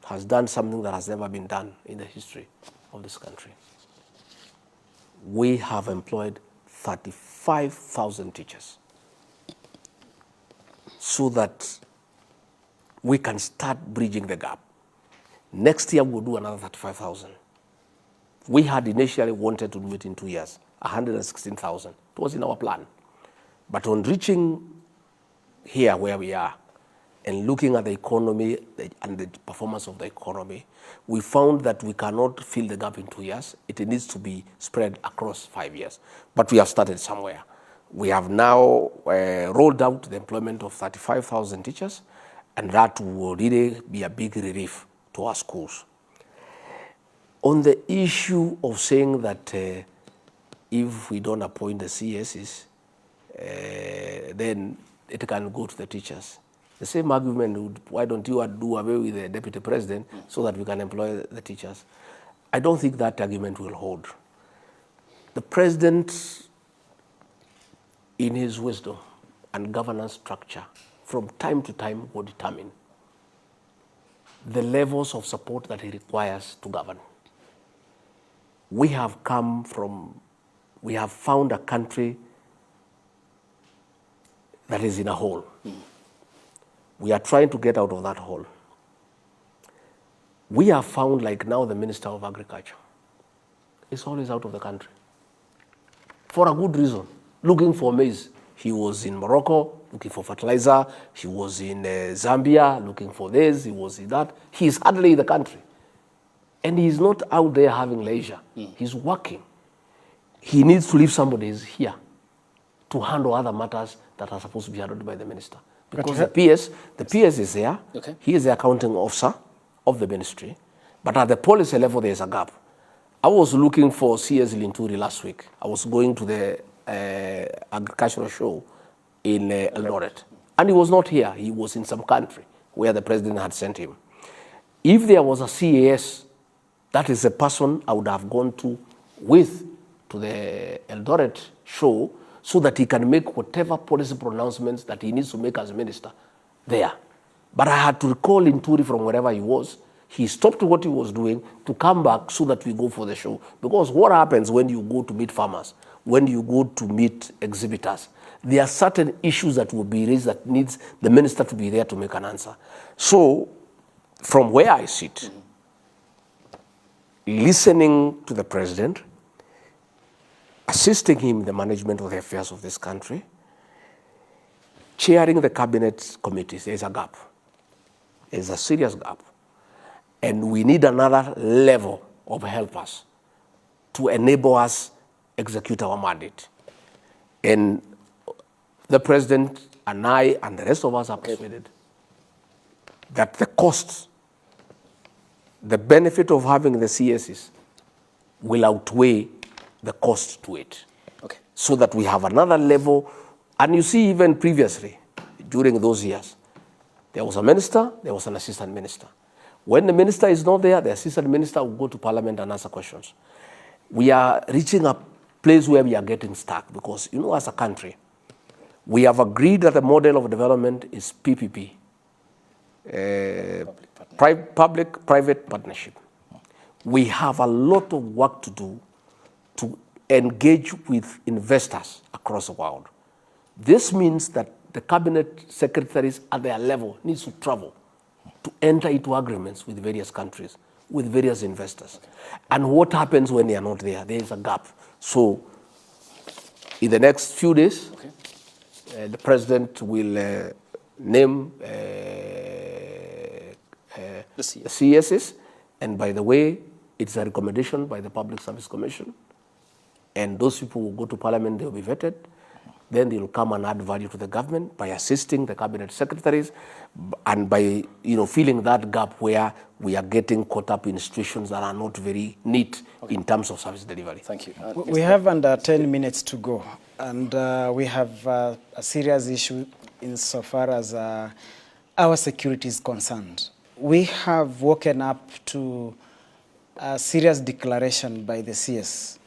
has done something that has never been done in the history of this country. We have employed 35,000 teachers so that we can start bridging the gap. Next year, we'll do another 35,000. We had initially wanted to do it in 2 years, 116,000. It was in our plan. But on reaching here where we are and looking at the economy and the performance of the economy, we found that we cannot fill the gap in 2 years. It needs to be spread across 5 years. But we have started somewhere. We have now rolled out the employment of 35,000 teachers, and that will really be a big relief to our schools. On the issue of saying that if we don't appoint the CSs, then it can go to the teachers. The same argument would, why don't you do away with the deputy president so that we can employ the teachers? I don't think that argument will hold. The president, in his wisdom and governance structure, from time to time will determine the levels of support that he requires to govern. We have found a country that is in a hole. We are trying to get out of that hole. We have found, like now, the Minister of Agriculture is always out of the country for a good reason, looking for maize. He was in Morocco looking for fertilizer. He was in Zambia looking for this. He was in that. He's hardly in the country. And he's not out there having leisure. He's working. He needs to leave somebody here to handle other matters that are supposed to be handled by the minister. Because the PS is there. Okay. He is the accounting officer of the ministry. But at the policy level, there is a gap. I was looking for CS Linturi last week. I was going to the agricultural show in Eldoret. And he was not here. He was in some country where the president had sent him. If there was a CAS, that is a person I would have gone to the Eldoret show so that he can make whatever policy pronouncements that he needs to make as a minister there. But I had to recall Inturi from wherever he was. He stopped what he was doing to come back so that we go for the show. Because what happens when you go to meet farmers, when you go to meet exhibitors, there are certain issues that will be raised that needs the minister to be there to make an answer. So, from where I sit, listening to the president, assisting him in the management of the affairs of this country, chairing the cabinet committees, there's a gap. There's a serious gap. And we need another level of helpers to enable us execute our mandate. And the president and I and the rest of us are persuaded that the costs, the benefit of having the CSs will outweigh the cost to it. Okay. So that we have another level. And you see, even previously, during those years, there was a minister, there was an assistant minister. When the minister is not there, the assistant minister will go to parliament and answer questions. We are reaching a place where we are getting stuck because, you know, as a country, we have agreed that the model of development is PPP, public-private partnership. We have a lot of work to do to engage with investors across the world. This means that the cabinet secretaries at their level needs to travel to enter into agreements with various countries, with various investors. And what happens when they are not there? There is a gap. So in the next few days, the president will name the CSs. And by the way, it's a recommendation by the Public Service Commission. And those people will go to parliament, they will be vetted. Then they will come and add value to the government by assisting the cabinet secretaries and by, you know, filling that gap where we are getting caught up in situations that are not very neat in terms of service delivery. Thank you. We have under 10 minutes to go, and we have a serious issue insofar as our security is concerned. We have woken up to a serious declaration by the CS.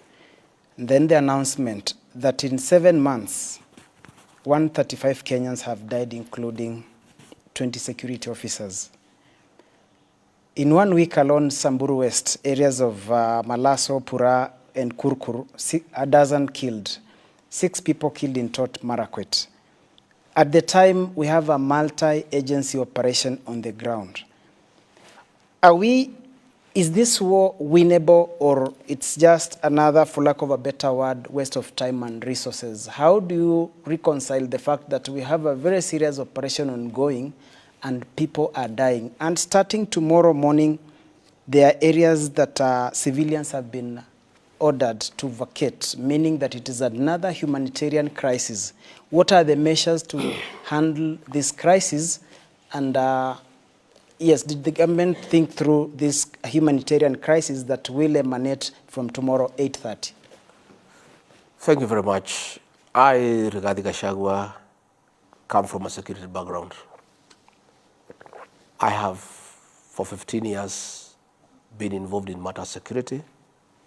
Then the announcement that in 7 months, 135 Kenyans have died, including 20 security officers. In 1 week alone, Samburu West, areas of Malaso, Pura, and Kurkur, a dozen killed. 6 people killed in Tot Marakwet. At the time, we have a multi-agency operation on the ground. Are we Is this war winnable, or it's just another, for lack of a better word, waste of time and resources? How do you reconcile the fact that we have a very serious operation ongoing and people are dying? And starting tomorrow morning, there are areas that civilians have been ordered to vacate, meaning that it is another humanitarian crisis. What are the measures to handle this crisis? And yes, did the government think through this humanitarian crisis that will emanate from tomorrow 8:30? Thank you very much. I, Rigathi Gachagua, come from a security background. I have, for 15 years, been involved in matter security.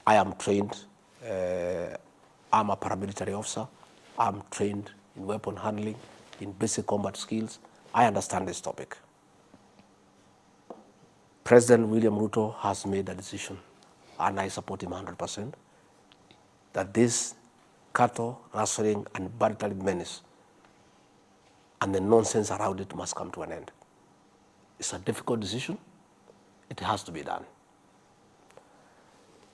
I am trained. I'm a paramilitary officer. I'm trained in weapon handling, in basic combat skills. I understand this topic. President William Ruto has made a decision, and I support him 100%, that this cattle rustling and banditry menace and the nonsense around it must come to an end. It's a difficult decision. It has to be done.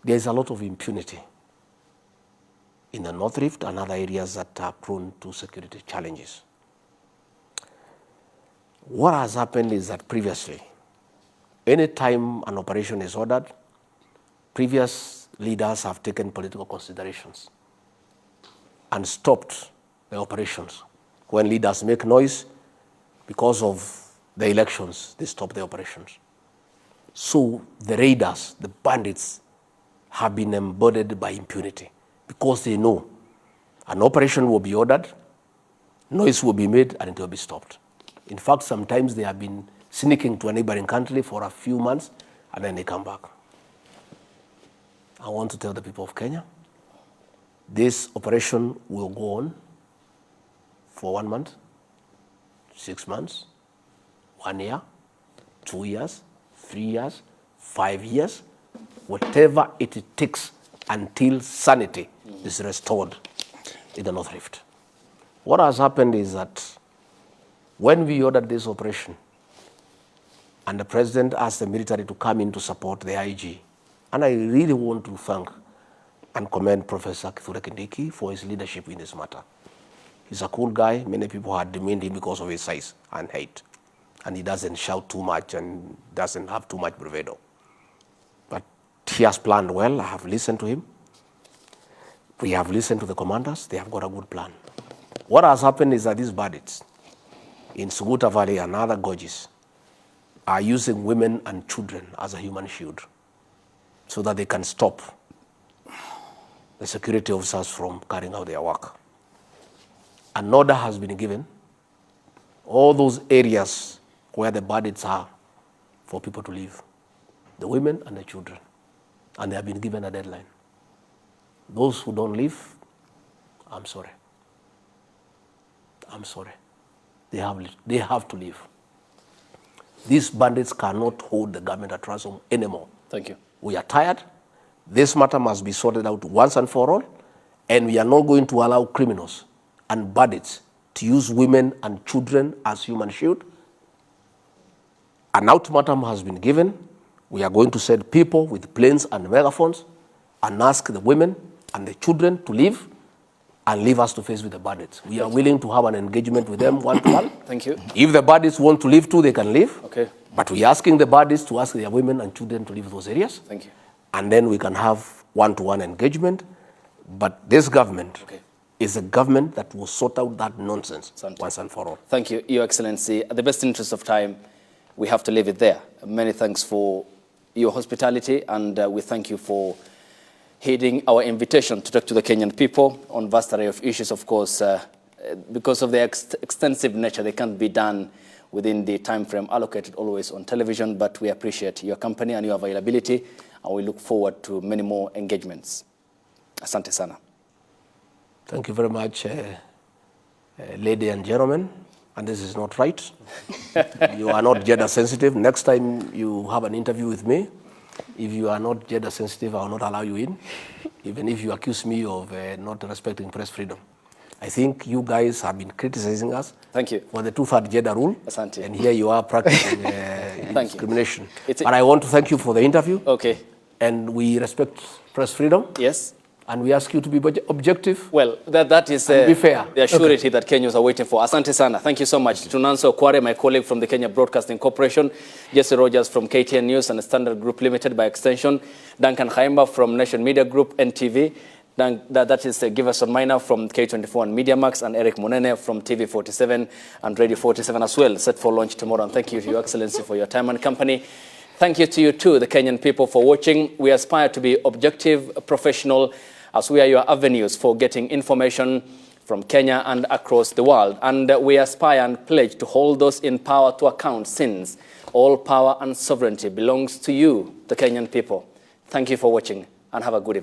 There is a lot of impunity in the North Rift and other areas that are prone to security challenges. What has happened is that previously, any time an operation is ordered, previous leaders have taken political considerations and stopped the operations. When leaders make noise because of the elections, they stop the operations. So the raiders, the bandits, have been embodied by impunity because they know an operation will be ordered, noise will be made, and it will be stopped. In fact, sometimes they have been sneaking to a neighboring country for a few months, and then they come back. I want to tell the people of Kenya, this operation will go on for 1 month, 6 months, 1 year, 2 years, 3 years, 5 years, whatever it takes until sanity is restored in the North Rift. What has happened is that when we ordered this operation, and the president asked the military to come in to support the IG, and I really want to thank and commend Professor Kindiki for his leadership in this matter. He's a cool guy. Many people had demeaned him because of his size and height, and he doesn't shout too much and doesn't have too much bravado. But he has planned well. I have listened to him. We have listened to the commanders. They have got a good plan. What has happened is that these bandits in Suguta Valley and other gorges are using women and children as a human shield so that they can stop the security officers from carrying out their work. An order has been given, all those areas where the bandits are, for people to leave, the women and the children, and they have been given a deadline. Those who don't leave, I'm sorry. I'm sorry. They have to leave. These bandits cannot hold the government at ransom anymore. Thank you. We are tired. This matter must be sorted out once and for all, and we are not going to allow criminals and bandits to use women and children as human shield. An ultimatum has been given. We are going to send people with planes and megaphones and ask the women and the children to leave and leave us to face with the bandits. We are willing to have an engagement with them one-to-one. Thank you. If the bandits want to leave too, they can leave. Okay. But we are asking the bandits to ask their women and children to leave those areas. Thank you. And then we can have one-to-one engagement. But this government is a government that will sort out that nonsense once and for all. Thank you, Your Excellency. At the best interest of time, we have to leave it there. Many thanks for your hospitality, and we thank you for heeding our invitation to talk to the Kenyan people on vast array of issues. Of course, because of their extensive nature, they can't be done within the time frame allocated always on television, but we appreciate your company and your availability, and we look forward to many more engagements. Asante sana. Thank you very much, ladies and gentlemen. And this is not right. You are not gender sensitive. Next time you have an interview with me, if you are not gender sensitive, I will not allow you in, even if you accuse me of not respecting press freedom. I think you guys have been criticizing us. Thank you. For the two-third gender rule. Asante. And here you are practicing discrimination. But I want to thank you for the interview. Okay. And we respect press freedom. Yes. And we ask you to be objective. Well, that is be fair. The surety that Kenyans are waiting for. Asante sana. Thank you so much. To Nanso Kware, my colleague from the Kenya Broadcasting Corporation, Jesse Rogers from KTN News and Standard Group Limited by extension, Duncan Khaimba from Nation Media Group, NTV, that is Giverson Minor from K24 and MediaMax, and Eric Munene from TV47 and Radio 47 as well, set for launch tomorrow. And thank you to Your Excellency for your time and company. Thank you to you too, the Kenyan people, for watching. We aspire to be objective, professional, as we are your avenues for getting information from Kenya and across the world. And we aspire and pledge to hold those in power to account, since all power and sovereignty belongs to you, the Kenyan people. Thank you for watching, and have a good evening.